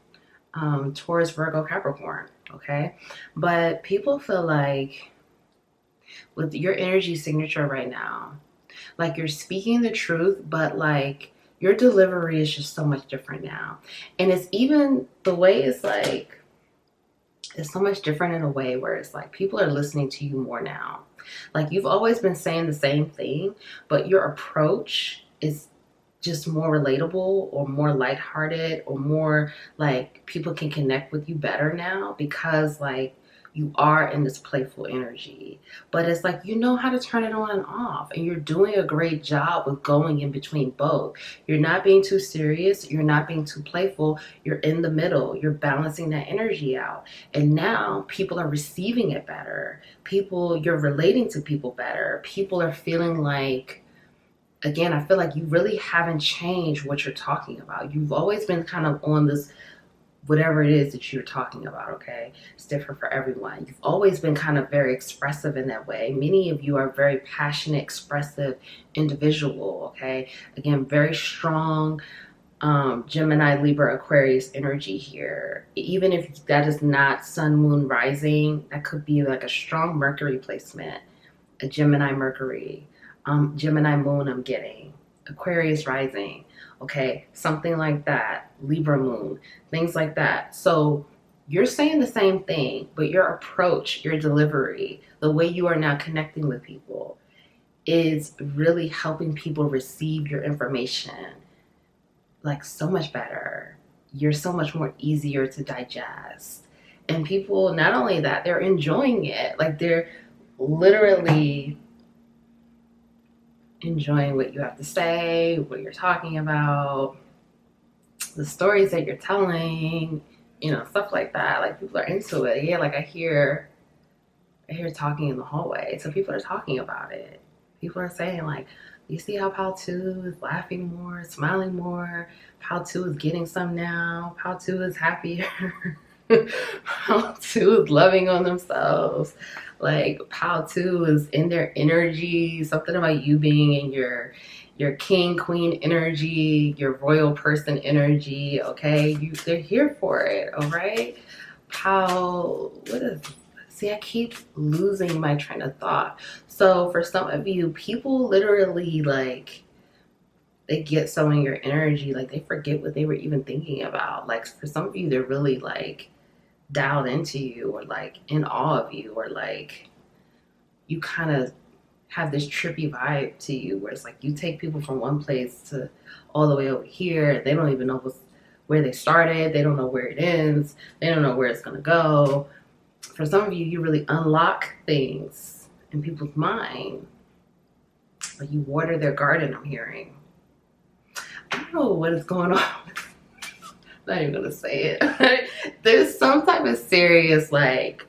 Taurus, Virgo, Capricorn, okay? But people feel like with your energy signature right now, like, you're speaking the truth, but like, your delivery is just so much different now. And it's even the way it's like, it's so much different in a way where it's like people are listening to you more now. Like, you've always been saying the same thing, but your approach is just more relatable, or more lighthearted, or more like people can connect with you better now, because like you are in this playful energy. But it's like, you know how to turn it on and off, and you're doing a great job with going in between both. You're not being too serious, you're not being too playful, you're in the middle, you're balancing that energy out. And now people are receiving it better. You're relating to people better. People are feeling like, again, I feel like you really haven't changed what you're talking about. You've always been kind of on this, whatever it is that you're talking about, okay? It's different for everyone. You've always been kind of very expressive in that way. Many of you are very passionate, expressive individual, okay? Again, very strong Gemini, Libra, Aquarius energy here. Even if that is not Sun, Moon, Rising, that could be like a strong Mercury placement, a Gemini Mercury, Gemini Moon I'm getting, Aquarius Rising, okay, something like that, Libra Moon, things like that. So you're saying the same thing, but your approach, your delivery, the way you are now connecting with people is really helping people receive your information like so much better. You're so much more easier to digest. And people, not only that, they're enjoying it. Like, they're literally enjoying what you have to say, what you're talking about, the stories that you're telling, you know, stuff like that. Like people are into it. Yeah, like I hear talking in the hallway. So people are talking about it. People are saying like, you see how Pal 2 is laughing more, smiling more. Pal 2 is getting some now. Pal 2 is happier. Pal 2 is loving on themselves. Like Pal 2 is in their energy. Something about you being in your king, queen energy, your royal person energy. Okay, they're here for it. All right. Pal, what is? See, I keep losing my train of thought. So for some of you, people literally like, they get so in your energy, like they forget what they were even thinking about. Like for some of you, they're really like dialed into you, or like in awe of you, or like you kind of have this trippy vibe to you where it's like you take people from one place to all the way over here. They don't even know where they started. They don't know where it ends. They don't know where it's going to go. For some of you, you really unlock things in people's mind. Like you water their garden, I'm hearing. I don't know what is going on. I'm not even gonna say it. There's some type of serious like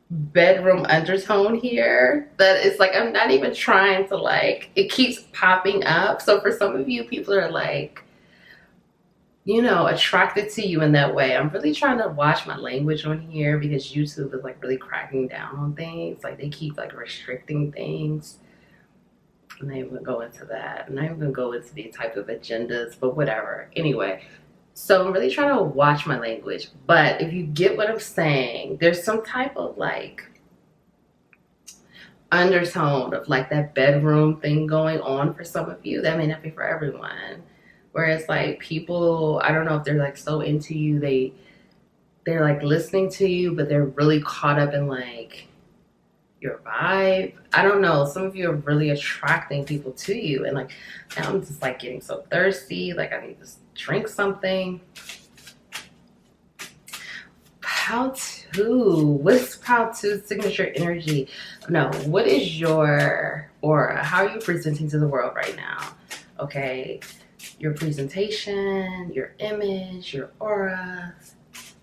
bedroom undertone here that it's like I'm not even trying to like, it keeps popping up. So for some of you, people are like, you know, attracted to you in that way. I'm really trying to watch my language on here because YouTube is like really cracking down on things. Like they keep like restricting things. I'm not even gonna go into that. I'm not even gonna go into these type of agendas, but whatever. Anyway, so I'm really trying to watch my language. But if you get what I'm saying, there's some type of like undertone of like that bedroom thing going on for some of you. That may not be for everyone. Whereas like people, I don't know if they're like so into you, they're like listening to you, but they're really caught up in like your vibe. I don't know. Some of you are really attracting people to you, and like now I'm just like getting so thirsty. Like I need to drink something. Pal 2. What's Pal 2's signature energy? No, what is your aura? How are you presenting to the world right now? Okay. Your presentation, your image, your aura.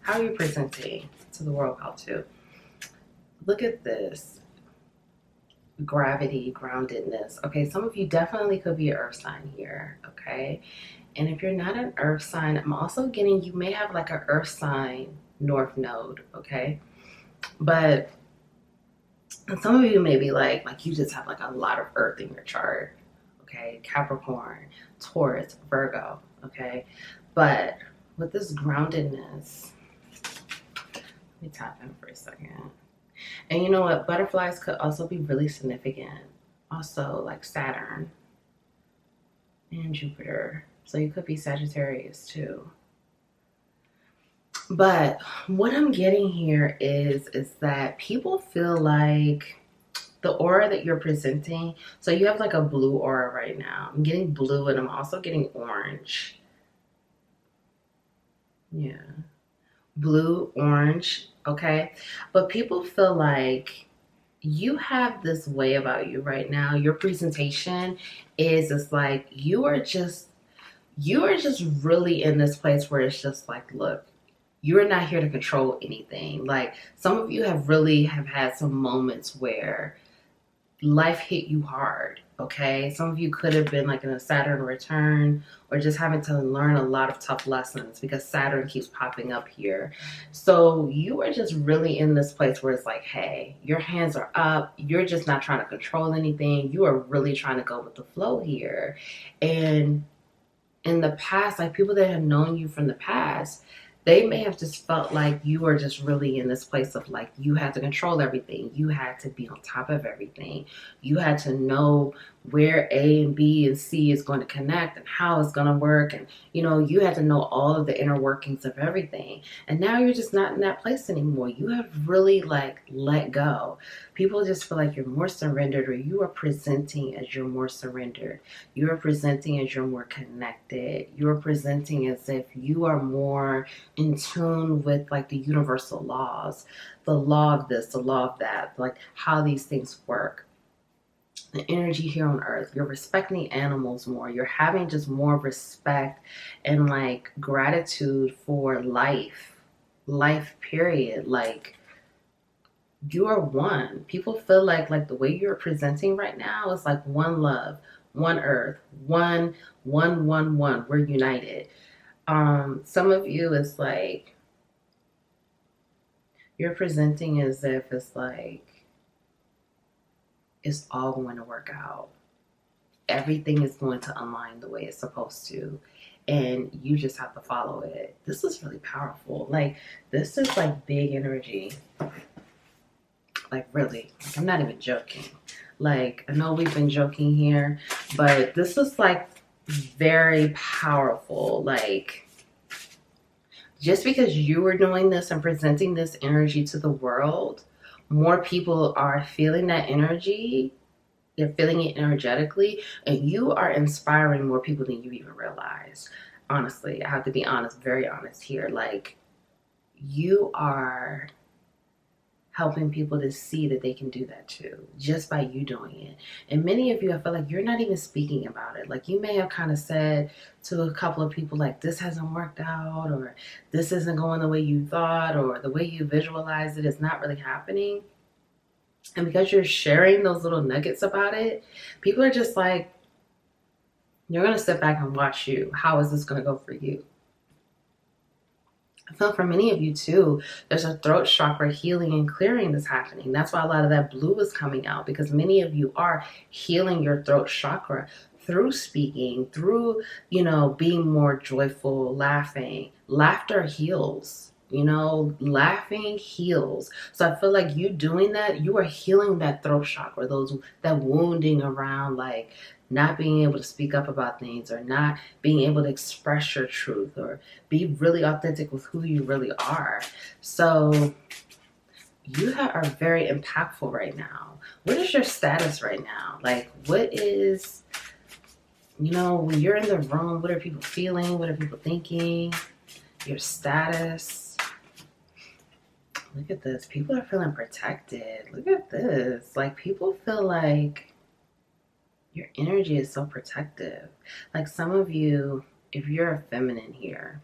How are you presenting to the world, Pal 2? Look at this. Gravity, groundedness. Okay, some of you definitely could be an earth sign here, okay? And if you're not an earth sign, I'm also getting, you may have like an earth sign north node, okay? But some of you may be like you just have like a lot of earth in your chart, okay? Capricorn, Taurus, Virgo, okay? But with this groundedness, let me tap in for a second. And you know what? Butterflies could also be really significant. Also, like Saturn and Jupiter. So you could be Sagittarius too. But what I'm getting here is that people feel like the aura that you're presenting. So you have like a blue aura right now. I'm getting blue, and I'm also getting orange. Yeah. Blue, orange, okay? But people feel like you have this way about you right now. Your presentation is just like you are just really in this place where it's just like, look, you're not here to control anything. Like some of you have had some moments where life hit you hard, okay? Some of you could have been like in a Saturn return, or just having to learn a lot of tough lessons because Saturn keeps popping up here. So you are just really in this place where it's like, hey, your hands are up. You're just not trying to control anything. You are really trying to go with the flow here. And in the past, like people that have known you from the past, they may have just felt like you were just really in this place of like you had to control everything. You had to be on top of everything. You had to know where A and B and C is going to connect and how it's going to work. And, you know, you had to know all of the inner workings of everything. And now you're just not in that place anymore. You have really like let go. People just feel like you're more surrendered, or you are presenting as you're more surrendered. You are presenting as you're more connected. You are presenting as if you are more in tune with like the universal laws, the law of this, the law of that, like how these things work. the energy here on earth. You're respecting animals more. You're having just more respect and like gratitude for life period. Like, you are one. People feel like the way you're presenting right now is like one love, one earth, one. We're united. Some of you is like you're presenting as if it's like it's all going to work out. Everything is going to align the way it's supposed to, and you just have to follow it. This is really powerful. Like, this is like big energy. Like, really, like, I'm not even joking. Like, I know we've been joking here, but this is like very powerful. Like, just because you are doing this and presenting this energy to the world, more people are feeling that energy. They're feeling it energetically, and you are inspiring more people than you even realize. Honestly, I have to be honest, very honest here. Like, you are helping people to see that they can do that too, just by you doing it. And many of you, I feel like you're not even speaking about it. Like, you may have kind of said to a couple of people, like, this hasn't worked out, or this isn't going the way you thought, or the way you visualized it is not really happening. And because you're sharing those little nuggets about it, people are just like, you're going to sit back and watch you. How is this going to go for you? I feel for many of you too, there's a throat chakra healing and clearing that's happening. That's why a lot of that blue is coming out, because many of you are healing your throat chakra through speaking, through, being more joyful, laughing. Laughter heals. Laughing heals. So I feel like you doing that, you are healing that throat chakra, that wounding around like not being able to speak up about things, or not being able to express your truth, or be really authentic with who you really are. So you are very impactful right now. What is your status right now? Like, what is, when you're in the room, what are people feeling? What are people thinking? Your status. Look at this. People are feeling protected. Look at this. Like, people feel like your energy is so protective. Like, some of you, if you're a feminine here,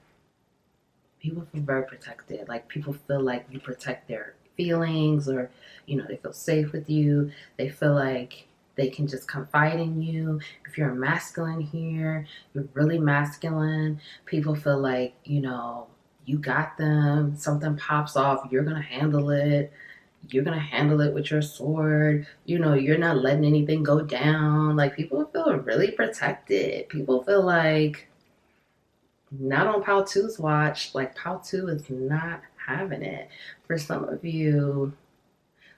people feel very protected. Like, people feel like you protect their feelings, or, they feel safe with you. They feel like they can just confide in you. If you're a masculine here, you're really masculine. People feel like, you got them. Something pops off, you're going to handle it. You're going to handle it with your sword. You're not letting anything go down. Like, people feel really protected. People feel like, not on Pal 2's watch. Like, Pal 2 is not having it. For some of you,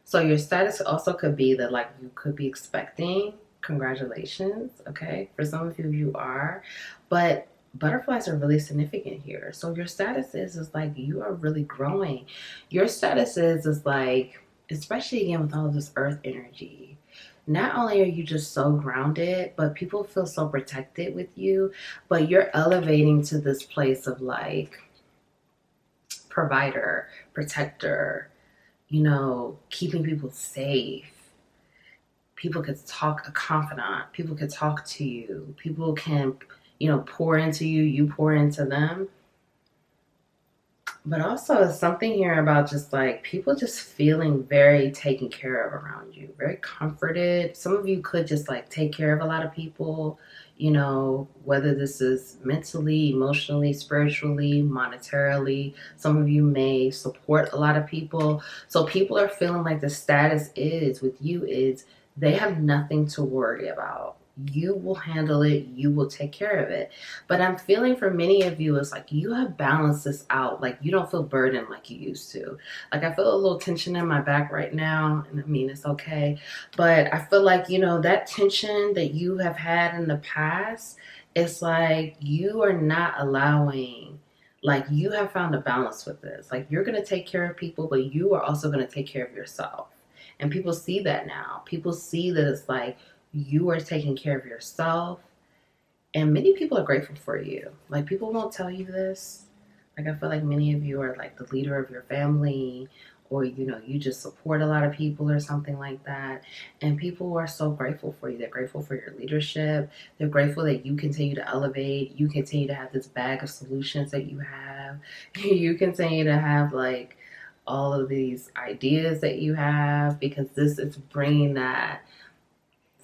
so your status also could be that, like, you could be expecting. Congratulations, okay? For some of you, you are. But butterflies are really significant here. So your status is like you are really growing. Your status is like, especially again with all of this earth energy, not only are you just so grounded, but people feel so protected with you, but you're elevating to this place of like provider, protector, keeping people safe. People could talk, a confidant. People could talk to you. People can pour into you, you pour into them. But also something here about just like people just feeling very taken care of around you, very comforted. Some of you could just like take care of a lot of people, whether this is mentally, emotionally, spiritually, monetarily. Some of you may support a lot of people. So people are feeling like the status is with you is they have nothing to worry about. You will handle it. You will take care of it. But I'm feeling for many of you, it's like you have balanced this out. Like, you don't feel burdened like you used to. Like, I feel a little tension in my back right now. And I mean, it's okay. But I feel like, that tension that you have had in the past, it's like you are not allowing, like, you have found a balance with this. Like, you're going to take care of people, but you are also going to take care of yourself. And people see that now. People see that it's like, you are taking care of yourself, and many people are grateful for you. Like, people won't tell you this. Like, I feel like many of you are like the leader of your family, or you just support a lot of people or something like that, and people are so grateful for you. They're grateful for your leadership. They're grateful that you continue to elevate. You continue to have this bag of solutions that you have. You continue to have like all of these ideas that you have, because this is bringing that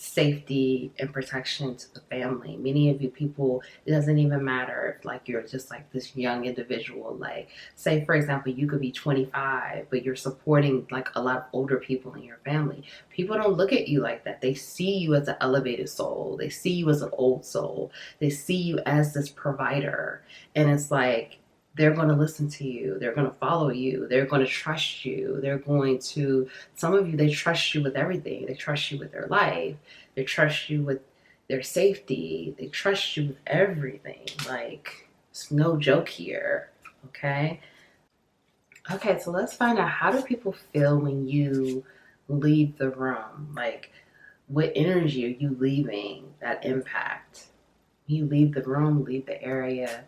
safety and protection to the family. Many of you people, it doesn't even matter if like you're just like this young individual. Like, say for example, you could be 25, but you're supporting like a lot of older people in your family. People don't look at you like that. They see you as an elevated soul. They see you as an old soul. They see you as this provider. And it's like, they're going to listen to you. They're going to follow you. They're going to trust you. They're going to, some of you, they trust you with everything. They trust you with their life. They trust you with their safety. They trust you with everything. Like, it's no joke here. Okay. Okay. So let's find out, how do people feel when you leave the room? Like, what energy are you leaving that impact? You leave the room, leave the area,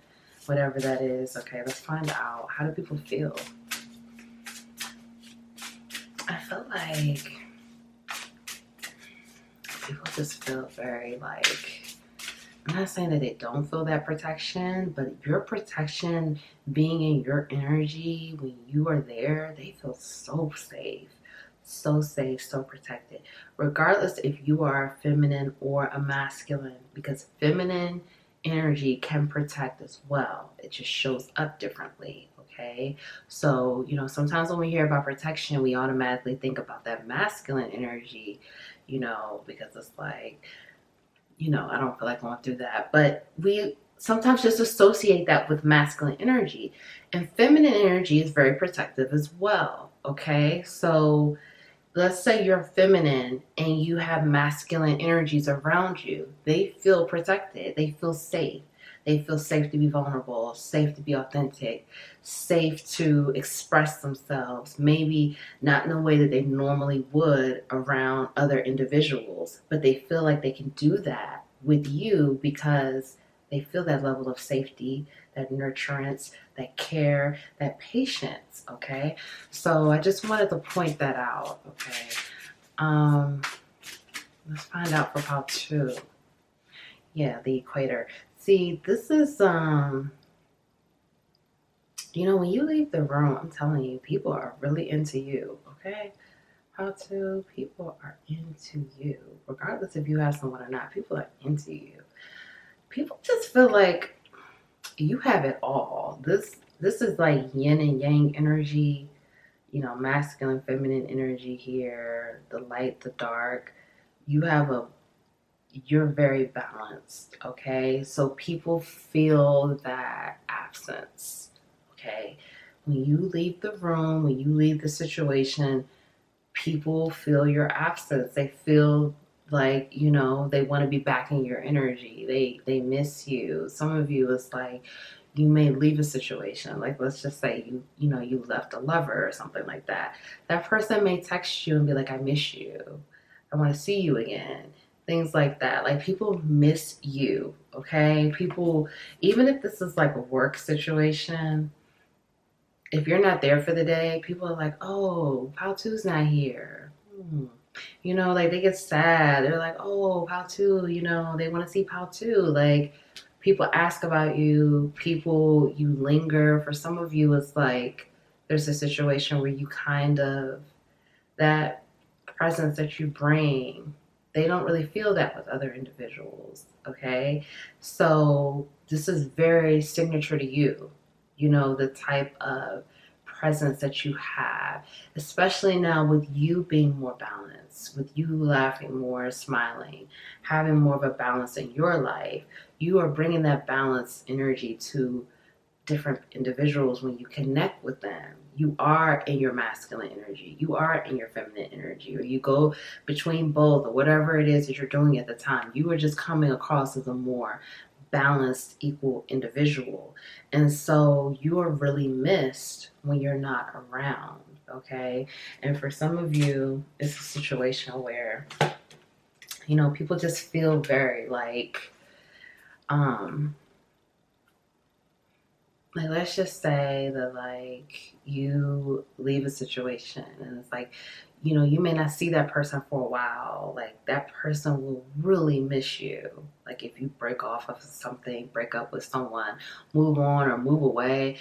whatever that is. Okay, let's find out. How do people feel? I feel like people just feel very like, I'm not saying that they don't feel that protection, but your protection being in your energy, when you are there, they feel so safe. So safe, so protected. Regardless if you are a feminine or a masculine, because feminine energy can protect as well. It just shows up differently. Okay. So, sometimes when we hear about protection, we automatically think about that masculine energy, because it's like, I don't feel like going through that. But we sometimes just associate that with masculine energy. And feminine energy is very protective as well. Okay. So let's say you're feminine and you have masculine energies around you. They feel protected. They feel safe. They feel safe to be vulnerable, safe to be authentic, safe to express themselves, maybe not in a way that they normally would around other individuals, but they feel like they can do that with you because they feel that level of safety, that nurturance, that care, that patience. Okay. So I just wanted to point that out. Okay. Let's find out for part 2. Yeah, the equator. See, this is, when you leave the room, I'm telling you, people are really into you. Okay. Part 2, people are into you. Regardless if you have someone or not, people are into you. People just feel like you have it all. This is like yin and yang energy, masculine, feminine energy here, the light, the dark. You're very balanced, okay? So people feel that absence, okay? When you leave the room, when you leave the situation, people feel your absence. They feel like, they want to be back in your energy. They miss you. Some of you, it's like you may leave a situation. Like, let's just say you left a lover or something like that. That person may text you and be like, I miss you. I want to see you again. Things like that. Like, people miss you, okay? People, even if this is like a work situation, if you're not there for the day, people are like, oh, Paltu's not here. Like they get sad. They're like, oh, Paltu, they want to see Paltu. Like, people ask about you. People, you linger. For some of you, it's like there's a situation where you kind of, that presence that you bring, they don't really feel that with other individuals, okay? So this is very signature to you, the type of presence that you have, especially now with you being more balanced, with you laughing more, smiling, having more of a balance in your life. You are bringing that balanced energy to different individuals when you connect with them. You are in your masculine energy, you are in your feminine energy, or you go between both, or whatever it is that you're doing at the time. You are just coming across as a more balanced, equal individual. And so you are really missed when you're not around, okay? And for some of you, it's a situation where, people just feel very like, like, let's just say that, like, you leave a situation and it's like, you know, you may not see that person for a while. Like, that person will really miss you. Like, if you break off of something, break up with someone, move on or move away,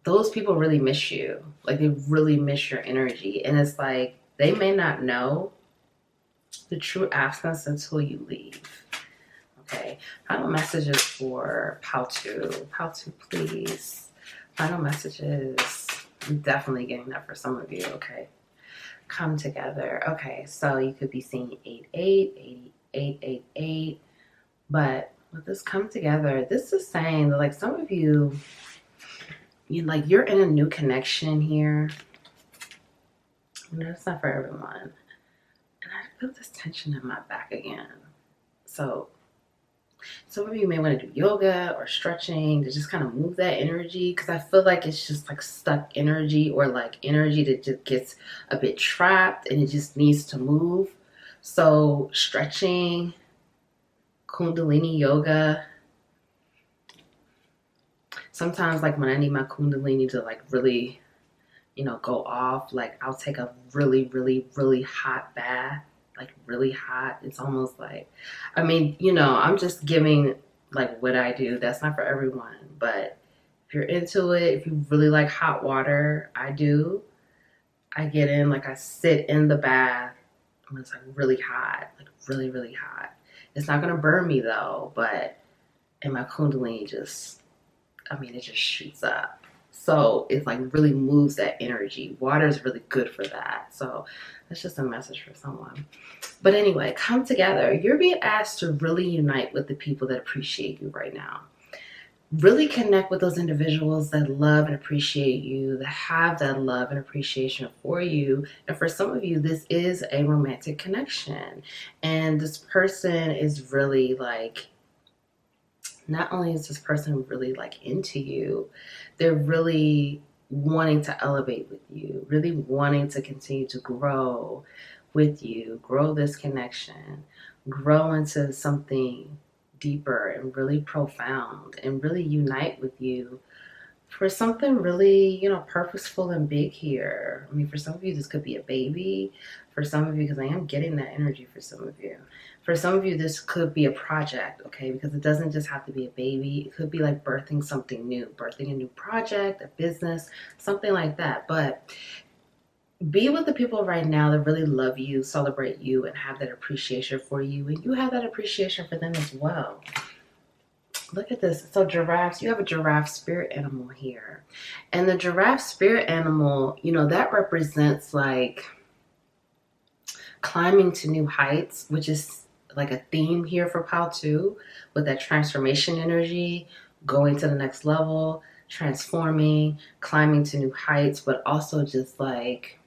those people really miss you. Like, they really miss your energy. And it's like, they may not know the true absence until you leave. Okay, final messages for Pautu. Pautu, please. Final messages. I'm definitely getting that for some of you. Okay, come together. Okay, so you could be seeing 888888. But with this come together, this is saying that, like, some of you, like, you're in a new connection here. No, it's not for everyone. And I feel this tension in my back again. So some of you may want to do yoga or stretching to just kind of move that energy, because I feel like it's just like stuck energy, or like energy that just gets a bit trapped and it just needs to move. So stretching, Kundalini yoga. Sometimes, like, when I need my Kundalini to, like, really, you know, go off, like, I'll take a really, really, really hot bath. Like, really hot. It's almost like, I mean, you know, I'm just giving, like, what I do. That's not for everyone. But if you're into it, if you really like hot water, I do. I get in, like, I sit in the bath when it's, like, really hot. Like, really, really hot. It's not going to burn me, though. But, and my Kundalini just, I mean, it just shoots up. So it, like, really moves that energy. Water is really good for that. So that's just a message for someone. But anyway, come together. You're being asked to really unite with the people that appreciate you right now. Really connect with those individuals that love and appreciate you, that have that love and appreciation for you. And for some of you, this is a romantic connection. And this person is really, like, not only is this person really, like, into you, they're really wanting to elevate with you, really wanting to continue to grow with you, grow this connection, grow into something deeper and really profound, and really unite with you for something really, you know, purposeful and big here. I mean, for some of you, this could be a baby. For some of you, because I am getting that energy for some of you. For some of you, this could be a project, okay? Because it doesn't just have to be a baby. It could be like birthing something new, birthing a new project, a business, something like that. But be with the people right now that really love you, celebrate you, and have that appreciation for you. And you have that appreciation for them as well. Look at this. So giraffes, you have a giraffe spirit animal here. And the giraffe spirit animal, you know, that represents, like, climbing to new heights, which is like a theme here for Pal 2, with that transformation energy, going to the next level, transforming, climbing to new heights, but also just, like,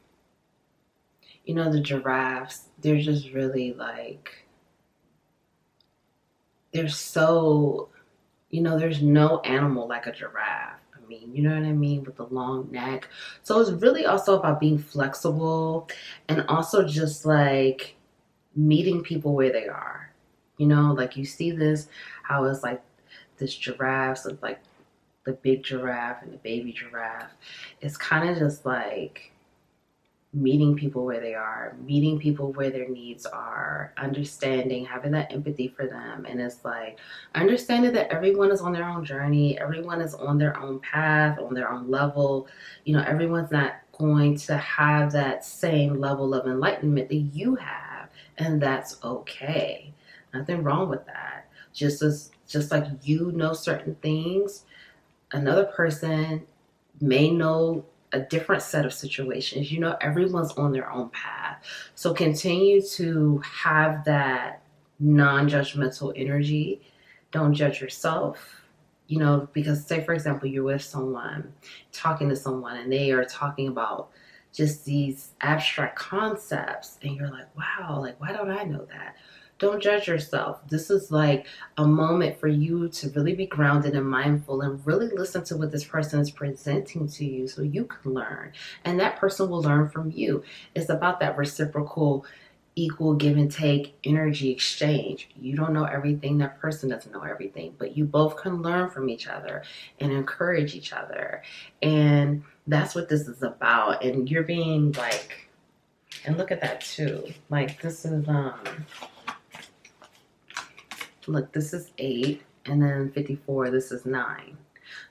you know, the giraffes, they're just really, like, they're so, you know, there's no animal like a giraffe. I mean, you know what I mean? With the long neck. So it's really also about being flexible, and also just, like, meeting people where they are. You know, like, you see this, how it's like this giraffe, so it's like the big giraffe and the baby giraffe. It's kind of just like meeting people where they are, meeting people where their needs are, understanding, having that empathy for them. And it's like understanding that everyone is on their own journey, everyone is on their own path, on their own level. You know, everyone's not going to have that same level of enlightenment that you have, and that's okay. Nothing wrong with that. Just like you know certain things, another person may know a different set of situations. You know, everyone's on their own path. So continue to have that non-judgmental energy. Don't judge yourself. You know, because say, for example, you're with someone, talking to someone, and they are talking about just these abstract concepts, and you're like, wow, like, why don't I know that? Don't judge yourself. This is like a moment for you to really be grounded and mindful, and really listen to what this person is presenting to you so you can learn, and that person will learn from you. It's about that reciprocal equal give and take energy exchange. You don't know everything, that person doesn't know everything, but you both can learn from each other and encourage each other. And that's what this is about. And you're being like, and look at that too. Like this is look, this is 8, and then 54, this is 9.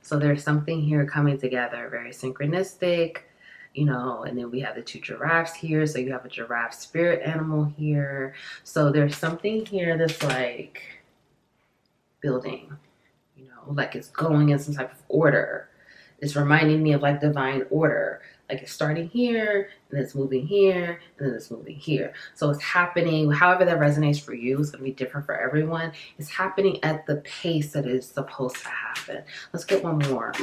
So there's something here coming together, very synchronistic, you know, and then we have the 2 giraffes here. So you have a giraffe spirit animal here. So there's something here that's like building, you know, like it's going in some type of order. It's reminding me of like divine order. Like it's starting here, and it's moving here, and then it's moving here. So it's happening, however that resonates for you, it's going to be different for everyone. It's happening at the pace that it's supposed to happen. Let's get one more.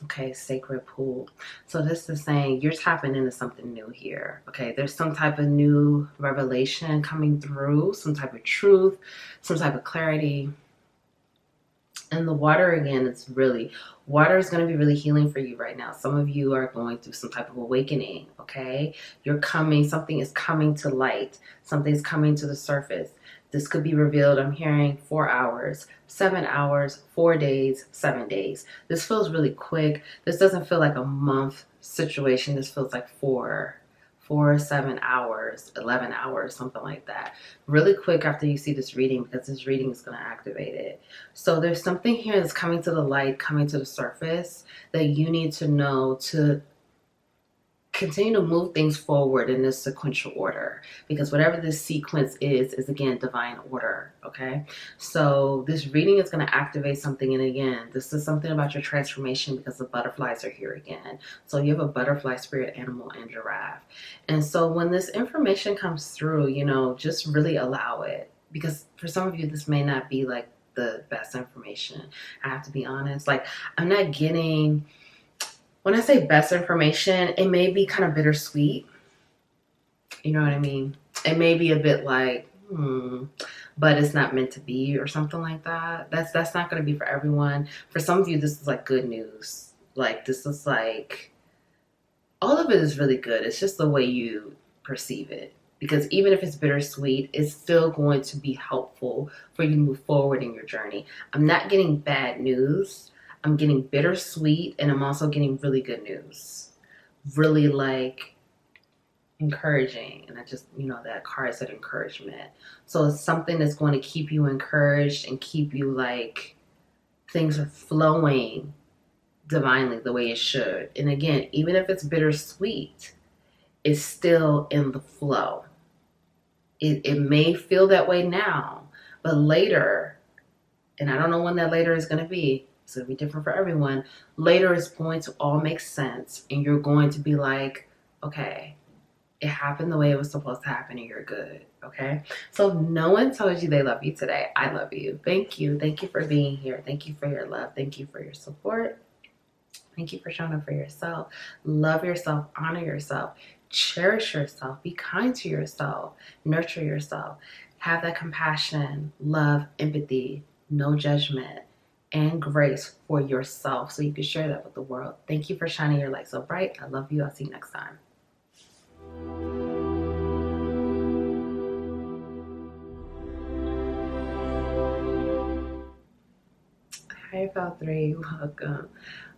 Okay, sacred pool. So this is saying you're tapping into something new here. Okay, there's some type of new revelation coming through, some type of truth, some type of clarity. And the water, again, it's really, water is going to be really healing for you right now. Some of you are going through some type of awakening, okay? You're coming, something is coming to light. Something's coming to the surface. This could be revealed. I'm hearing 4 hours, 7 hours, 4 days, 7 days. This feels really quick. This doesn't feel like a month situation. This feels like 4, 7 hours, 11 hours, something like that. Really quick after you see this reading, because this reading is going to activate it. So there's something here that's coming to the light, coming to the surface that you need to know to continue to move things forward in this sequential order, because whatever this sequence is again divine order. Okay, so this reading is going to activate something, and again, this is something about your transformation, because the butterflies are here again. So you have a butterfly spirit animal and giraffe, and so when this information comes through, you know, just really allow it, because for some of you this may not be like the best information. I have to be honest, like I'm not getting, when I say best information, it may be kind of bittersweet. You know what I mean? It may be a bit like, but it's not meant to be, or something like that. That's not going to be for everyone. For some of you, this is like good news. Like this is like, all of it is really good. It's just the way you perceive it. Because even if it's bittersweet, it's still going to be helpful for you to move forward in your journey. I'm not getting bad news. I'm getting bittersweet, and I'm also getting really good news. Really like encouraging. And I just, you know, that card said encouragement. So it's something that's going to keep you encouraged and keep you like things are flowing divinely the way it should. And again, even if it's bittersweet, it's still in the flow. It may feel that way now, but later, and I don't know when that later is going to be, it's going to be different for everyone. Later it's going to all make sense, and you're going to be like, okay, it happened the way it was supposed to happen, and you're good. Okay, so no one told you they love you today. I love you. Thank you. Thank you for being here. Thank you for your love. Thank you for your support. Thank you for showing up for yourself. Love yourself. Honor yourself. Cherish yourself. Be kind to yourself. Nurture yourself. Have that compassion, love, empathy, no judgment, and grace for yourself, so you can share that with the world. Thank you for shining your light so bright. I love you. I'll see you next time. Hi, File 3. Welcome.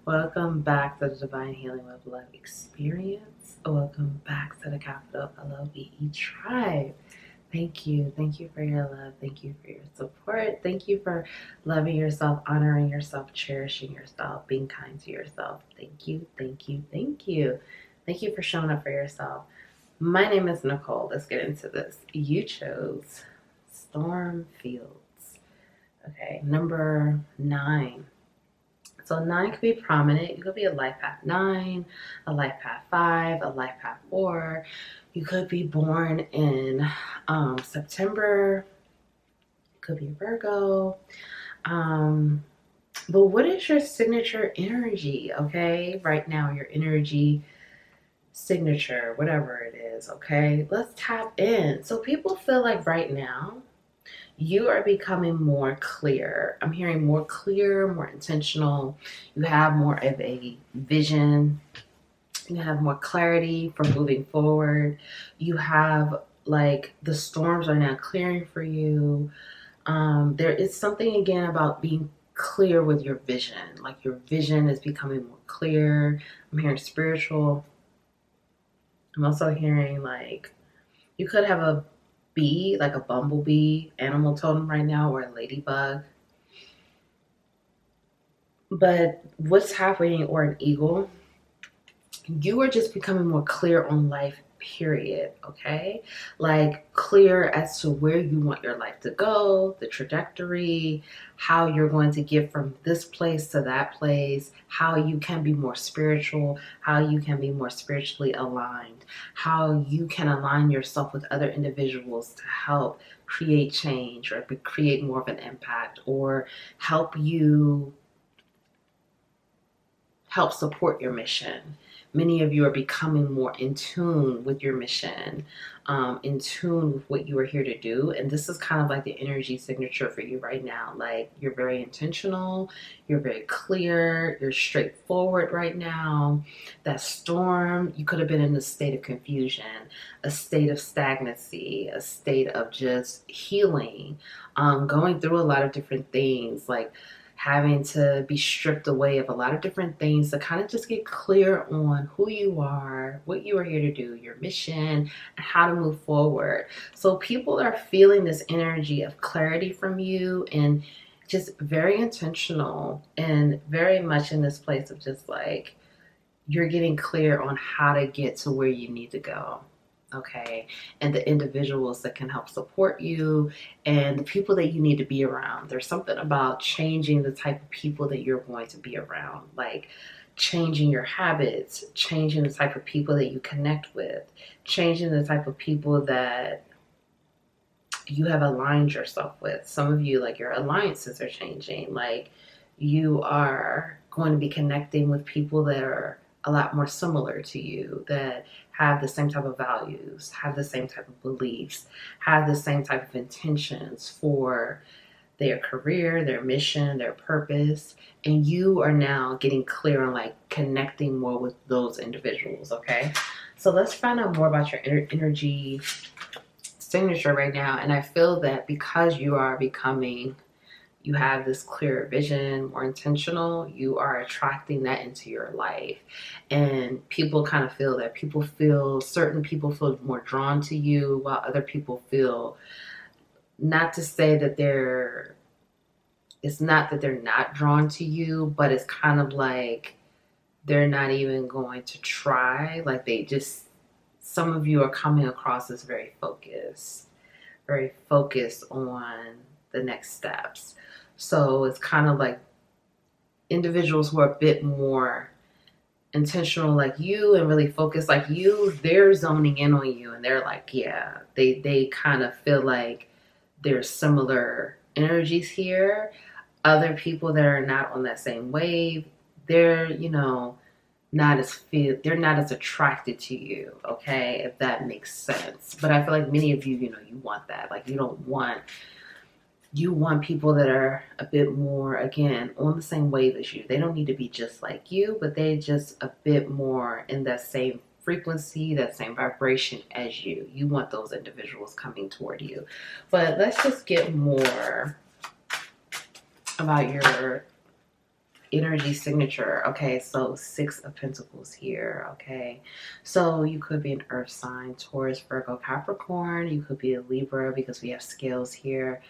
Welcome back to the Divine Healing with Love experience. Welcome back to the capital LOVE tribe. Thank you. Thank you for your love. Thank you for your support. Thank you for loving yourself, honoring yourself, cherishing yourself, being kind to yourself. Thank you. Thank you. Thank you. Thank you for showing up for yourself. My name is Nicole. Let's get into this. You chose Storm Fields. Okay, number 9. So 9 could be prominent. You could be a life path 9, a life path 5, a life path 4. You could be born in September. Could be Virgo. But what is your signature energy, okay? Right now, your energy signature, whatever it is, okay? Let's tap in. So people feel like right now, you are becoming more clear. I'm hearing more clear, more intentional. You have more of a vision. You have more clarity for moving forward. You have like the storms are now clearing for you. There is something again about being clear with your vision. Like your vision is becoming more clear. I'm hearing spiritual. I'm also hearing like you could have a bee, like a bumblebee animal totem right now, or a ladybug. But what's happening, or an eagle, you are just becoming more clear on life, period. Okay, like clear as to where you want your life to go, the trajectory, how you're going to get from this place to that place, how you can be more spiritual, how you can be more spiritually aligned, how you can align yourself with other individuals to help create change or create more of an impact, or help you help support your mission. Many of you are becoming more in tune with your mission, in tune with what you are here to do. And this is kind of like the energy signature for you right now. Like you're very intentional, you're very clear, you're straightforward right now. That storm, you could have been in a state of confusion, a state of stagnancy, a state of just healing, going through a lot of different things, like having to be stripped away of a lot of different things to kind of just get clear on who you are, what you are here to do, your mission, and how to move forward. So people are feeling this energy of clarity from you, and just very intentional, and very much in this place of just like you're getting clear on how to get to where you need to go. Okay, and the individuals that can help support you, and the people that you need to be around. There's something about changing the type of people that you're going to be around, like changing your habits, changing the type of people that you connect with, changing the type of people that you have aligned yourself with. Some of you, like your alliances are changing. Like you are going to be connecting with people that are a lot more similar to you, that have the same type of values, have the same type of beliefs, have the same type of intentions for their career, their mission, their purpose. And you are now getting clear on like connecting more with those individuals. Okay, so let's find out more about your energy signature right now. And I feel that because you are becoming, you have this clearer vision, more intentional, you are attracting that into your life. And people kind of feel that. Certain people feel more drawn to you, while other people feel, not to say that it's not that they're not drawn to you, but it's kind of like they're not even going to try. Like some of you are coming across as very focused on the next steps. So it's kind of like individuals who are a bit more intentional like you and really focused like you, they're zoning in on you, and they're like, yeah, they kind of feel like there's similar energies here. Other people that are not on that same wave, they're, they're not as attracted to you, okay, if that makes sense. But I feel like many of you, you want that. Like you want people that are a bit more, again, on the same wave as you. They don't need to be just like you, but they just a bit more in that same frequency, that same vibration as you. You want those individuals coming toward you. But let's just get more about your energy signature. Okay, so 6 of Pentacles here. Okay, so you could be an earth sign, Taurus, Virgo, Capricorn. You could be a Libra because we have scales here.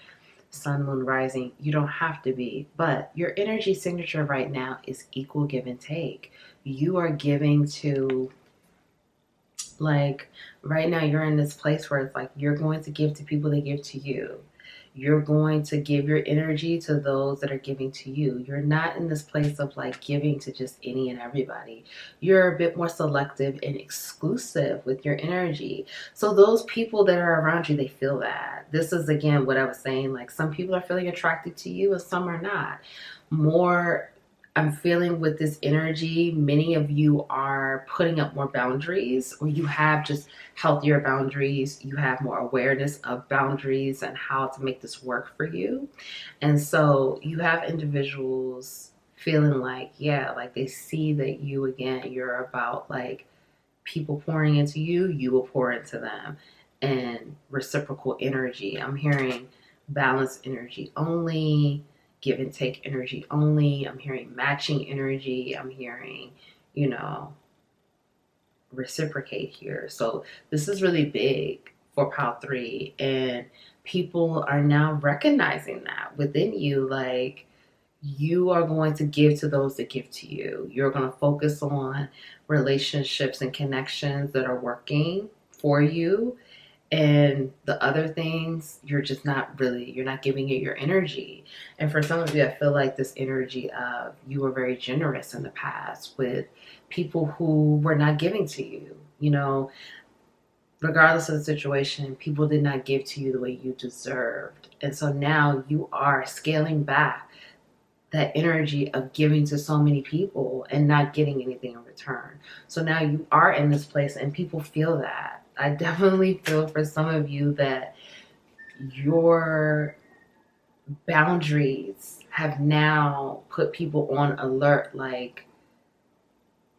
Sun, moon, rising. You don't have to be, but your energy signature right now is equal give and take. You are giving to, like, right now you're in this place where it's like you're going to give to people that give to you. You're going to give your energy to those that are giving to you. You're not in this place of like giving to just any and everybody. You're a bit more selective and exclusive with your energy. So those people that are around you, they feel that. This is again what I was saying, like some people are feeling attracted to you and some are not. I'm feeling with this energy, many of you are putting up more boundaries, or you have just healthier boundaries. You have more awareness of boundaries and how to make this work for you. And so you have individuals feeling like, yeah, like they see that you, again, you're about like people pouring into you, you will pour into them, and reciprocal energy. I'm hearing balanced energy only, give and take energy only. I'm hearing matching energy. I'm hearing, you know, reciprocate here. So this is really big for Pile 3, and people are now recognizing that within you. Like, you are going to give to those that give to you. You're going to focus on relationships and connections that are working for you. And the other things, you're just not really, you're not giving it your energy. And for some of you, I feel like this energy of you were very generous in the past with people who were not giving to you. You know, regardless of the situation, people did not give to you the way you deserved. And so now you are scaling back that energy of giving to so many people and not getting anything in return. So now you are in this place and people feel that. I definitely feel for some of you that your boundaries have now put people on alert, like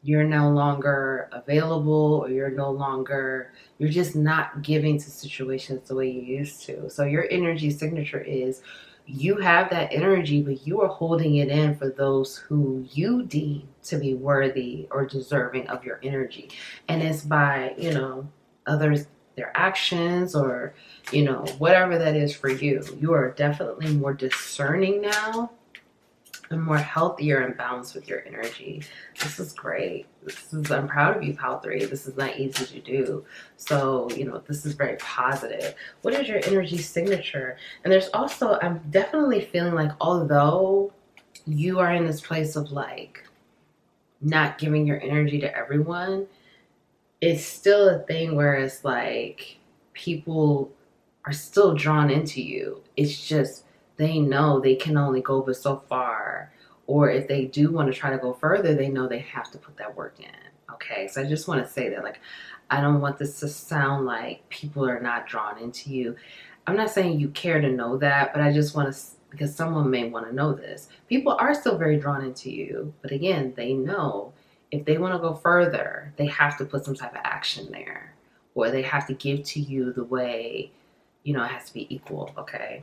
you're no longer available, or you're just not giving to situations the way you used to. So your energy signature is you have that energy, but you are holding it in for those who you deem to be worthy or deserving of your energy. And it's by, you know, others, their actions, or, you know, whatever that is for you. You are definitely more discerning now and more healthier and balanced with your energy. This is great. I'm proud of you, Pile 3. This is not easy to do. So, you know, this is very positive. What is your energy signature? And there's also, I'm definitely feeling like, although you are in this place of like not giving your energy to everyone, it's still a thing where it's like people are still drawn into you. It's just they know they can only go but so far. Or if they do want to try to go further, they know they have to put that work in. Okay, so I just want to say that, like, I don't want this to sound like people are not drawn into you. I'm not saying you care to know that, but I just want to, because someone may want to know this. People are still very drawn into you, but again, they know if they want to go further, they have to put some type of action there, or they have to give to you the way, you know, it has to be equal, okay?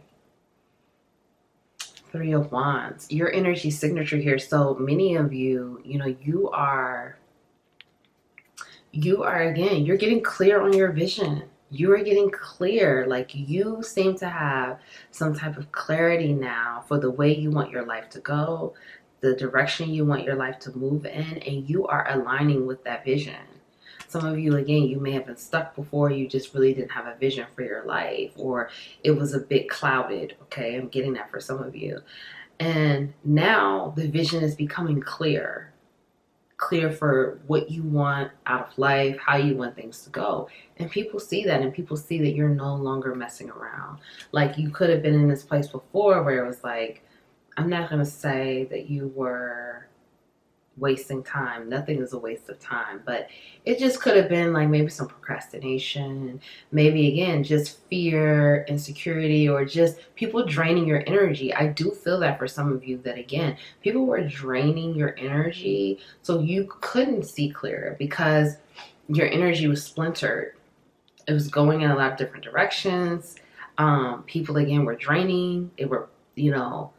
3 of Wands, your energy signature here. So many of you, you know, you are again, you're getting clear on your vision. You are getting clear. Like, you seem to have some type of clarity now for the way you want your life to go, the direction you want your life to move in, and you are aligning with that vision. Some of you, again, you may have been stuck before. You just really didn't have a vision for your life, or it was a bit clouded. Okay, I'm getting that for some of you. And now the vision is becoming clear for what you want out of life, how you want things to go. And people see that, and people see that you're no longer messing around. Like, you could have been in this place before where it was like, I'm not going to say that you were wasting time. Nothing is a waste of time, but it just could have been like maybe some procrastination, maybe again just fear, insecurity, or just people draining your energy. I do feel that for some of you, that again, people were draining your energy, so you couldn't see clear because your energy was splintered. It was going in a lot of different directions. People again were draining. They were, you know,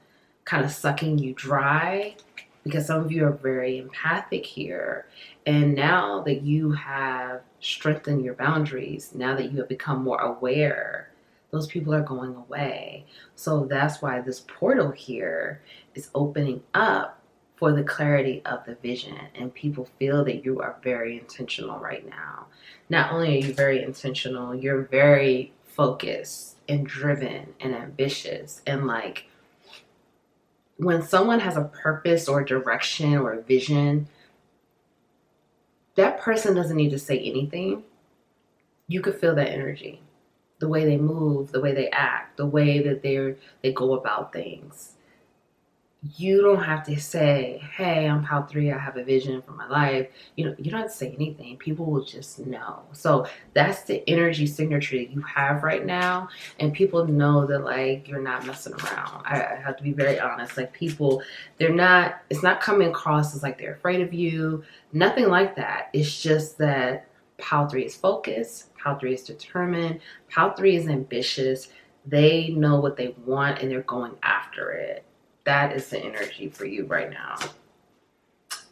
kind of sucking you dry, because some of you are very empathic here. And now that you have strengthened your boundaries, now that you have become more aware, those people are going away. So that's why this portal here is opening up for the clarity of the vision. And people feel that you are very intentional right now. Not only are you very intentional, you're very focused and driven and ambitious. And like, when someone has a purpose or direction or a vision, that person doesn't need to say anything. You could feel that energy, the way they move, the way they act, the way that they go about things. you don't have to say, hey, I'm Pal 3, I have a vision for my life. You know, you don't have to say anything. People will just know. So that's the energy signature that you have right now. And people know that, like, you're not messing around. I have to be very honest. Like, people, it's not coming across as like they're afraid of you. Nothing like that. It's just that Pal 3 is focused. Pal 3 is determined. Pal 3 is ambitious. They know what they want and they're going after it. That is the energy for you right now.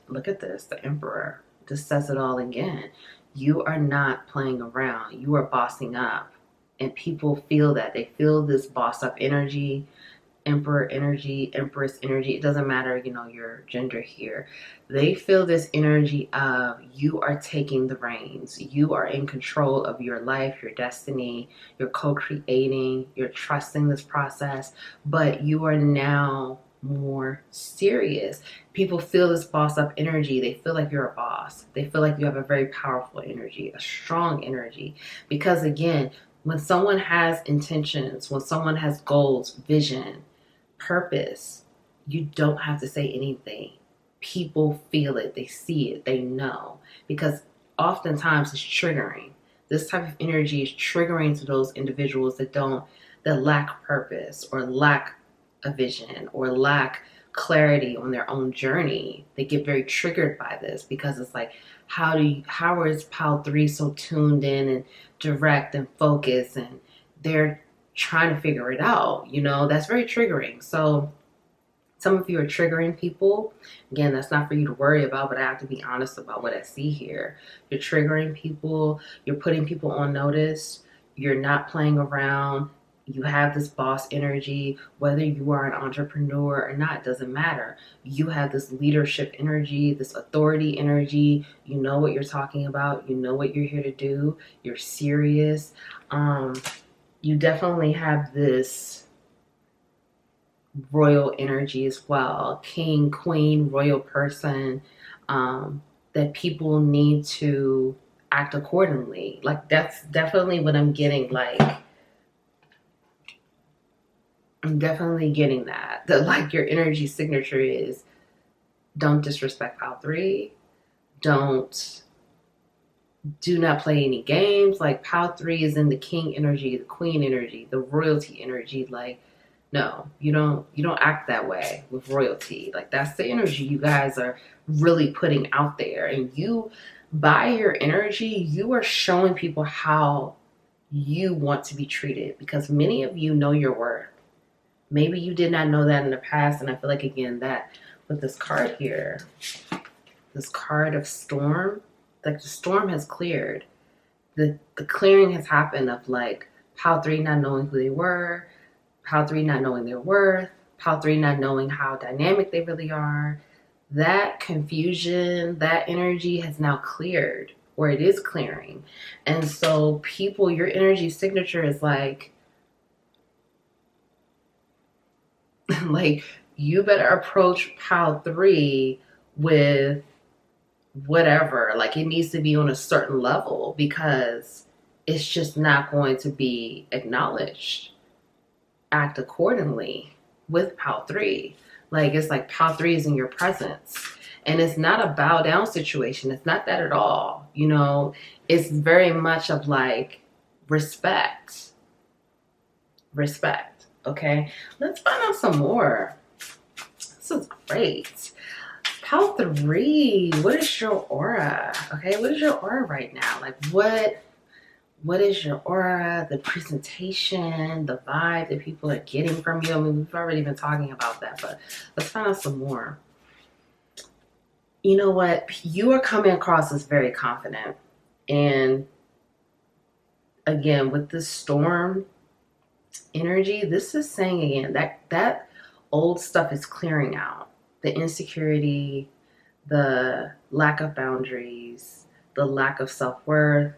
Look at this, the Emperor. This says it all again. You are not playing around. You are bossing up. And people feel that. They feel this boss up energy, Emperor energy, Empress energy. It doesn't matter, you know, your gender here. They feel this energy of you are taking the reins. You are in control of your life, your destiny. You're co-creating. You're trusting this process. But you are now more serious. People feel this boss up energy. They feel like you're a boss. They feel like you have a very powerful energy, a strong energy. Because again, when someone has intentions, when someone has goals, vision, purpose, you don't have to say anything. People feel it, they see it, they know. Because oftentimes it's triggering. This type of energy is triggering to those individuals that lack purpose or lack a vision or lack clarity on their own journey. They get very triggered by this because it's like, how is Pal 3 so tuned in and direct and focused, and they're trying to figure it out, you know? That's very triggering. So some of you are triggering people. Again, that's not for you to worry about, but I have to be honest about what I see here. You're triggering people. You're putting people on notice. You're not playing around. You have this boss energy. Whether you are an entrepreneur or not, doesn't matter. You have this leadership energy, this authority energy. You know what you're talking about. You know what you're here to do. You're serious. You definitely have this royal energy as well. King, queen, royal person, that people need to act accordingly. Like, that's definitely what I'm getting. Like, I'm definitely getting that like your energy signature is, don't disrespect Pal 3. Do not play any games. Like, Pal 3 is in the king energy, the queen energy, the royalty energy. Like, no, you don't act that way with royalty. Like, that's the energy you guys are really putting out there. And you, by your energy, you are showing people how you want to be treated, because many of you know your worth. Maybe you did not know that in the past. And I feel like, again, that with this card here, this card of storm, like the storm has cleared. The clearing has happened of like Pal 3 not knowing who they were, Pal 3 not knowing their worth, Pal 3 not knowing how dynamic they really are. That confusion, that energy has now cleared, or it is clearing. And so people, your energy signature is like, like, you better approach Pal 3 with whatever. Like, it needs to be on a certain level, because it's just not going to be acknowledged. Act accordingly with Pal 3. Like, it's like Pal 3 is in your presence. And it's not a bow down situation. It's not that at all. You know, it's very much of like respect. Respect. Okay, let's find out some more. This is great. Pal 3, what is your aura? Okay, what is your aura right now? Like, what is your aura, the presentation, the vibe that people are getting from you? I mean, we've already been talking about that, but let's find out some more. You know what? You are coming across as very confident. And again, with this storm energy, this is saying again that old stuff is clearing out. The insecurity, the lack of boundaries, the lack of self-worth,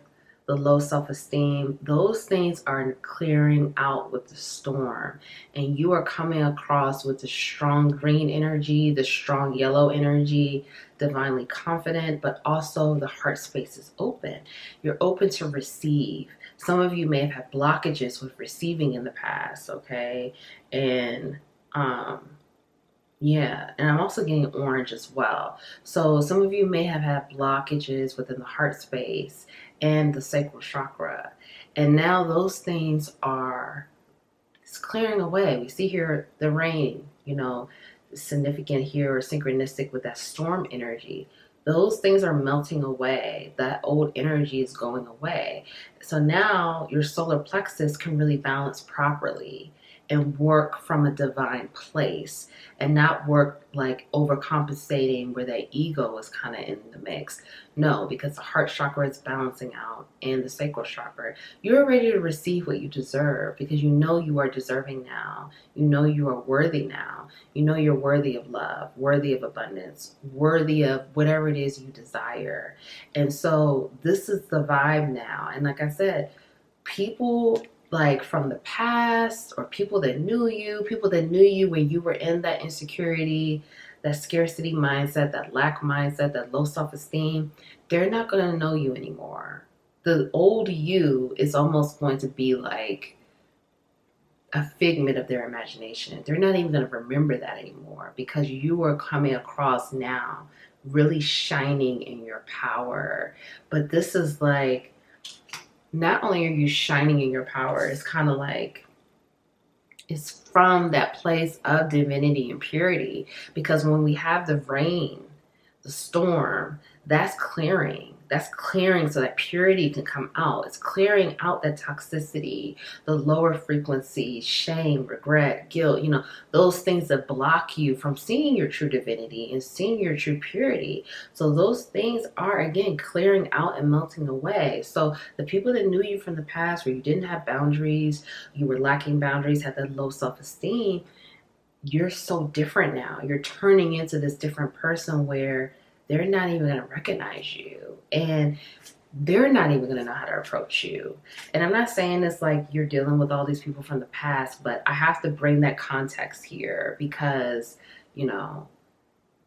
the low self-esteem, those things are clearing out with the storm. And you are coming across with the strong green energy, the strong yellow energy, divinely confident, but also the heart space is open. You're open to receive. Some of you may have had blockages with receiving in the past, okay? And Yeah, and I'm also getting orange as well. So some of you may have had blockages within the heart space and the sacral chakra. And now those things are, it's clearing away. We see here the rain, significant here or synchronistic with that storm energy. Those things are melting away. That old energy is going away. So now your solar plexus can really balance properly and work from a divine place and not work like overcompensating where that ego is kind of in the mix. No, because the heart chakra is balancing out and the sacral chakra. You're ready to receive what you deserve because you know you are deserving now. You know you are worthy now. You know you're worthy of love, worthy of abundance, worthy of whatever it is you desire. And so this is the vibe now. And like I said, people like from the past or people that knew you when you were in that insecurity, that scarcity mindset, that lack mindset, that low self-esteem, they're not going to know you anymore. The old you is almost going to be like a figment of their imagination. They're not even going to remember that anymore because you are coming across now really shining in your power. But this is like, not only are you shining in your power, it's kind of like, it's from that place of divinity and purity. Because when we have the rain, the storm, that's clearing. That's clearing so that purity can come out. It's clearing out that toxicity, the lower frequency, shame, regret, guilt, those things that block you from seeing your true divinity and seeing your true purity. So those things are, again, clearing out and melting away. So the people that knew you from the past where you didn't have boundaries, you were lacking boundaries, had that low self-esteem, you're so different now. You're turning into this different person where they're not even going to recognize you and they're not even going to know how to approach you. And I'm not saying this like you're dealing with all these people from the past, but I have to bring that context here because,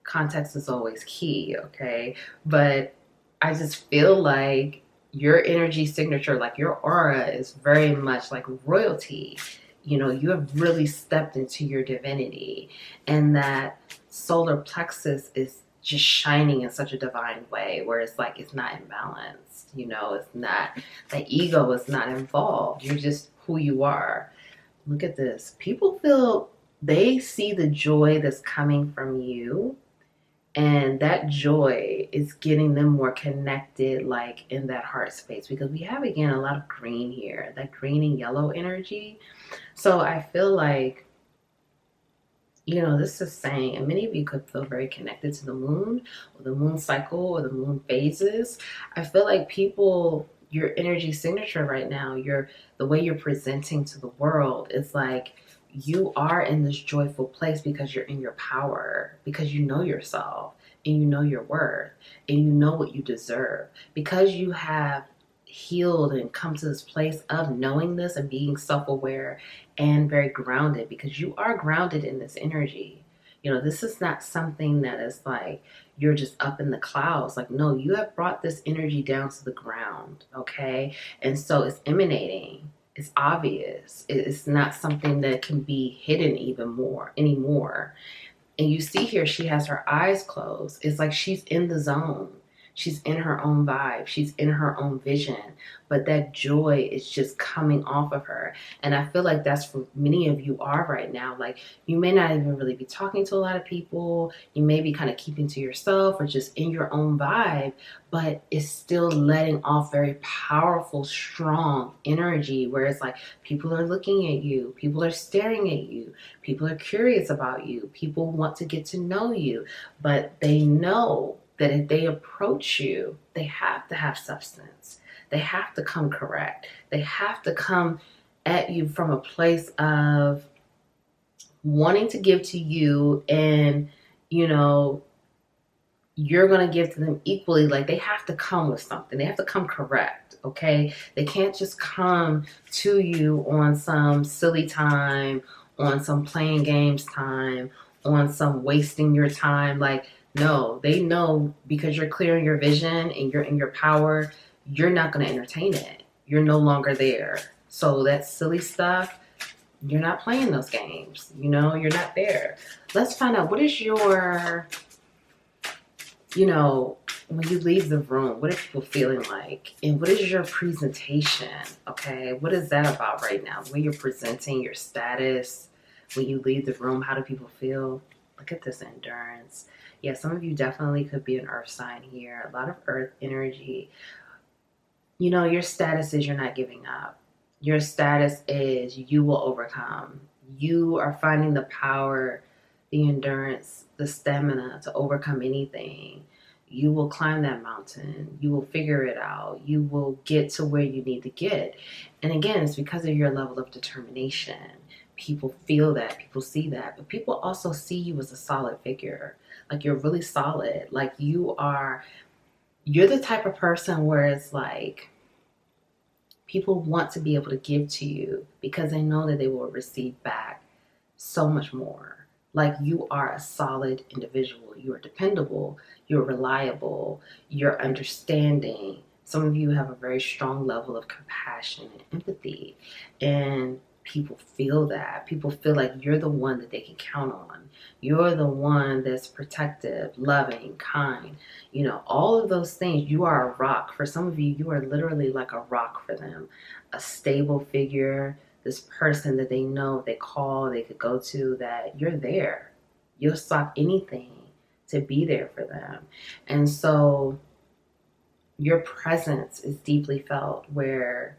context is always key, okay? But I just feel like your energy signature, like your aura is very much like royalty. You have really stepped into your divinity, and that solar plexus is just shining in such a divine way where it's like it's not imbalanced. It's not, the ego is not involved. You're just who you are. Look at this. People feel, they see the joy that's coming from you, and that joy is getting them more connected, like in that heart space, because we have, again, a lot of green here, that green and yellow energy. So I feel like, this is saying, and many of you could feel very connected to the moon or the moon cycle or the moon phases. I feel like people, your energy signature right now, the way you're presenting to the world is like you are in this joyful place because you're in your power, because you know yourself and you know your worth and you know what you deserve, because you have healed and come to this place of knowing this and being self-aware and very grounded, because you are grounded in this energy. This is not something that is like you're just up in the clouds. Like, no, you have brought this energy down to the ground, okay? And so it's emanating. It's obvious. It's not something that can be hidden even more anymore. And you see here, she has her eyes closed. It's like she's in the zone. She's in her own vibe. She's in her own vision. But that joy is just coming off of her. And I feel like that's for many of you are right now. Like, you may not even really be talking to a lot of people. You may be kind of keeping to yourself or just in your own vibe. But it's still letting off very powerful, strong energy where it's like people are looking at you. People are staring at you. People are curious about you. People want to get to know you. But they know that if they approach you, they have to have substance. They have to come correct. They have to come at you from a place of wanting to give to you, and, you're going to give to them equally. Like, they have to come with something. They have to come correct, okay? They can't just come to you on some silly time, on some playing games time, on some wasting your time. Like, no, they know because you're clear in your vision and you're in your power, you're not going to entertain it. You're no longer there. So that silly stuff, you're not playing those games. You know, you're not there. Let's find out, what is your, you know, when you leave the room, what are people feeling like? And what is your presentation? Okay, what is that about right now? When you're presenting your status, when you leave the room, how do people feel? Look at this endurance. Yeah, some of you definitely could be an earth sign here. A lot of earth energy. You know, your status is you're not giving up. Your status is you will overcome. You are finding the power, the endurance, the stamina to overcome anything. You will climb that mountain. You will figure it out. You will get to where you need to get. And again, it's because of your level of determination. People feel that, people see that, but people also see you as a solid figure. Like, you're really solid. Like, you're the type of person where it's like, people want to be able to give to you because they know that they will receive back so much more. Like, you are a solid individual. You are dependable. You're reliable. You're understanding. Some of you have a very strong level of compassion and empathy. And people feel that. People feel like you're the one that they can count on. You're the one that's protective, loving, kind. You know, all of those things. You are a rock. For some of you, you are literally like a rock for them. A stable figure, this person that they know, they call, they could go to, that you're there. You'll stop anything to be there for them. And so your presence is deeply felt, where,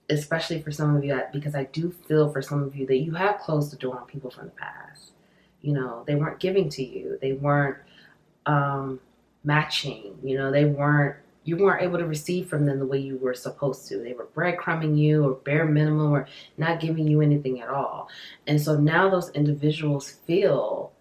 especially for some of you, because I do feel for some of you that you have closed the door on people from the past. You know, they weren't giving to you. They weren't matching. You know, you weren't able to receive from them the way you were supposed to. They were breadcrumbing you, or bare minimum, or not giving you anything at all. And so now those individuals feel,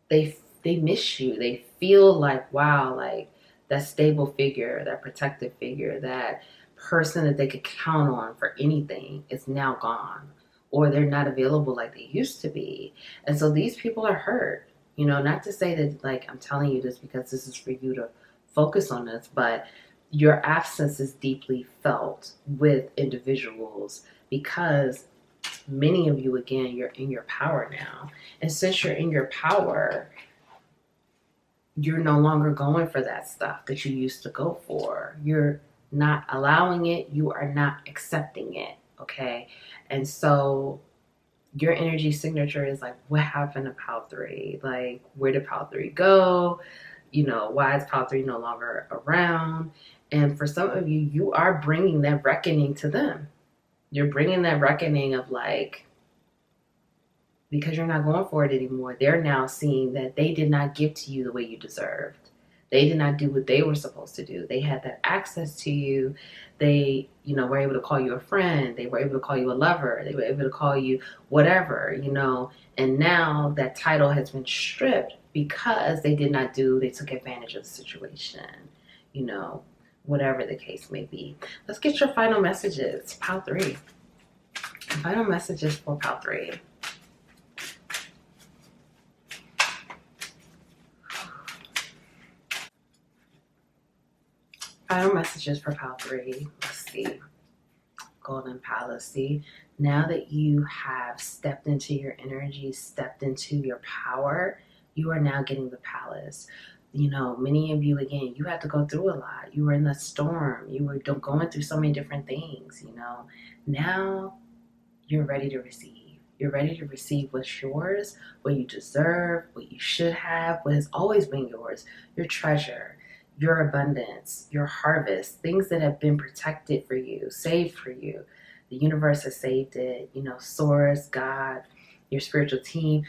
they miss you. They feel like, wow, like that stable figure, that protective figure, that person that they could count on for anything is now gone, or they're not available like they used to be. And so these people are hurt. You know, not to say that, like, I'm telling you this because this is for you to focus on this, but your absence is deeply felt with individuals because many of you, again, you're in your power now. And since you're in your power, you're no longer going for that stuff that you used to go for. You're not allowing it. You are not accepting it. Okay. And so your energy signature is like, what happened to Pal 3? Like, where did Pal 3 go? You know, why is Pal 3 no longer around? And for some of you, you are bringing that reckoning to them. You're bringing that reckoning of, like, because you're not going for it anymore, they're now seeing that they did not give to you the way you deserved. They did not do what they were supposed to do. They had that access to you. They, you know, were able to call you a friend. They were able to call you a lover. They were able to call you whatever, you know. And now that title has been stripped because they took advantage of the situation, you know, whatever the case may be. Let's get your final messages, Pal 3. Final messages for Pal 3. Final messages for Pal 3. Let's see. Golden Palace. See, now that you have stepped into your energy, stepped into your power, you are now getting the palace. You know, many of you, again, you had to go through a lot. You were in the storm. You were going through so many different things, you know. Now you're ready to receive. You're ready to receive what's yours, what you deserve, what you should have, what has always been yours, your treasure, your abundance, your harvest, things that have been protected for you, saved for you. The universe has saved it, you know, source, God, your spiritual team,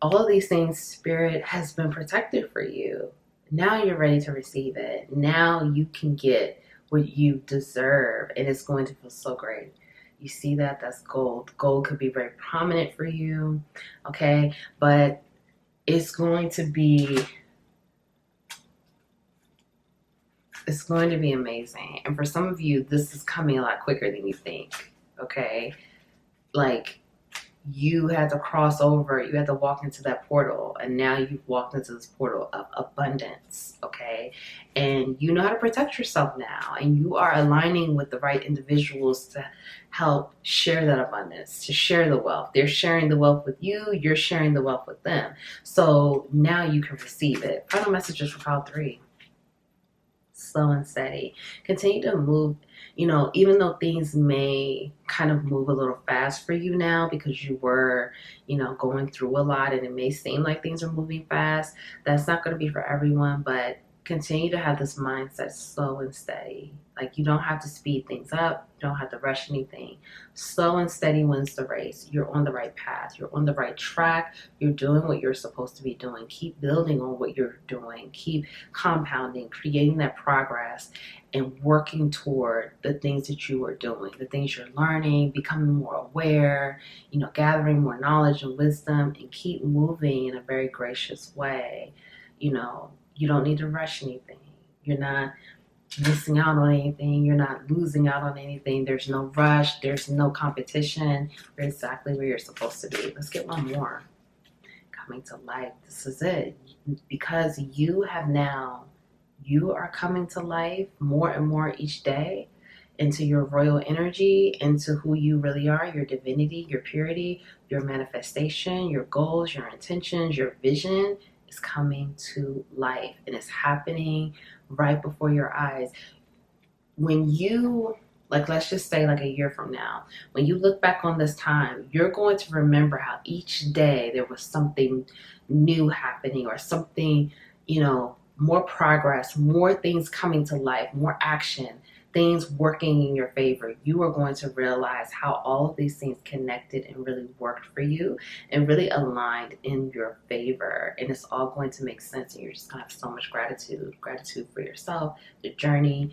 all of these things, spirit has been protected for you. Now you're ready to receive it. Now you can get what you deserve, and it's going to feel so great. You see that? That's gold. Gold could be very prominent for you, okay? But it's going to be amazing. And for some of you, this is coming a lot quicker than you think, okay? Like, you had to cross over, you had to walk into that portal, and now you've walked into this portal of abundance, okay? And you know how to protect yourself now, and you are aligning with the right individuals to help share that abundance, to share the wealth. They're sharing the wealth with you, you're sharing the wealth with them. So now you can receive it. Final messages for pile 3. Slow and steady. Continue to move, even though things may kind of move a little fast for you now because you were, going through a lot, and it may seem like things are moving fast. That's not going to be for everyone, but continue to have this mindset, slow and steady. Like, you don't have to speed things up. You don't have to rush anything. Slow and steady wins the race. You're on the right path. You're on the right track. You're doing what you're supposed to be doing. Keep building on what you're doing. Keep compounding, creating that progress, and working toward the things that you are doing, the things you're learning, becoming more aware, gathering more knowledge and wisdom, and keep moving in a very gracious way. You don't need to rush anything. You're not missing out on anything. You're not losing out on anything. There's no rush. There's no competition. You're exactly where you're supposed to be. Let's get one more. Coming to life. This is it. Because you are coming to life more and more each day into your royal energy, into who you really are, your divinity, your purity, your manifestation, your goals, your intentions, your vision is coming to life, and it's happening right before your eyes. When you, let's just say a year from now, when you look back on this time, you're going to remember how each day there was something new happening, or something, more progress, more things coming to life, more action, things working in your favor. You are going to realize how all of these things connected and really worked for you and really aligned in your favor. And it's all going to make sense, and you're just going to have so much gratitude for yourself, the journey,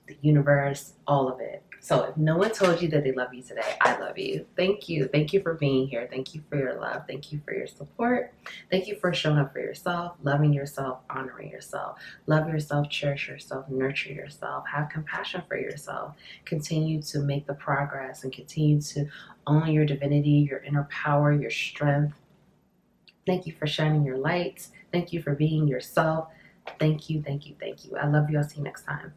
the universe, all of it. So if no one told you that they love you today, I love you. Thank you. Thank you for being here. Thank you for your love. Thank you for your support. Thank you for showing up for yourself, loving yourself, honoring yourself. Love yourself, cherish yourself, nurture yourself, have compassion for yourself. Continue to make the progress and continue to own your divinity, your inner power, your strength. Thank you for shining your light. Thank you for being yourself. Thank you, thank you, thank you. I love you. I'll see you next time.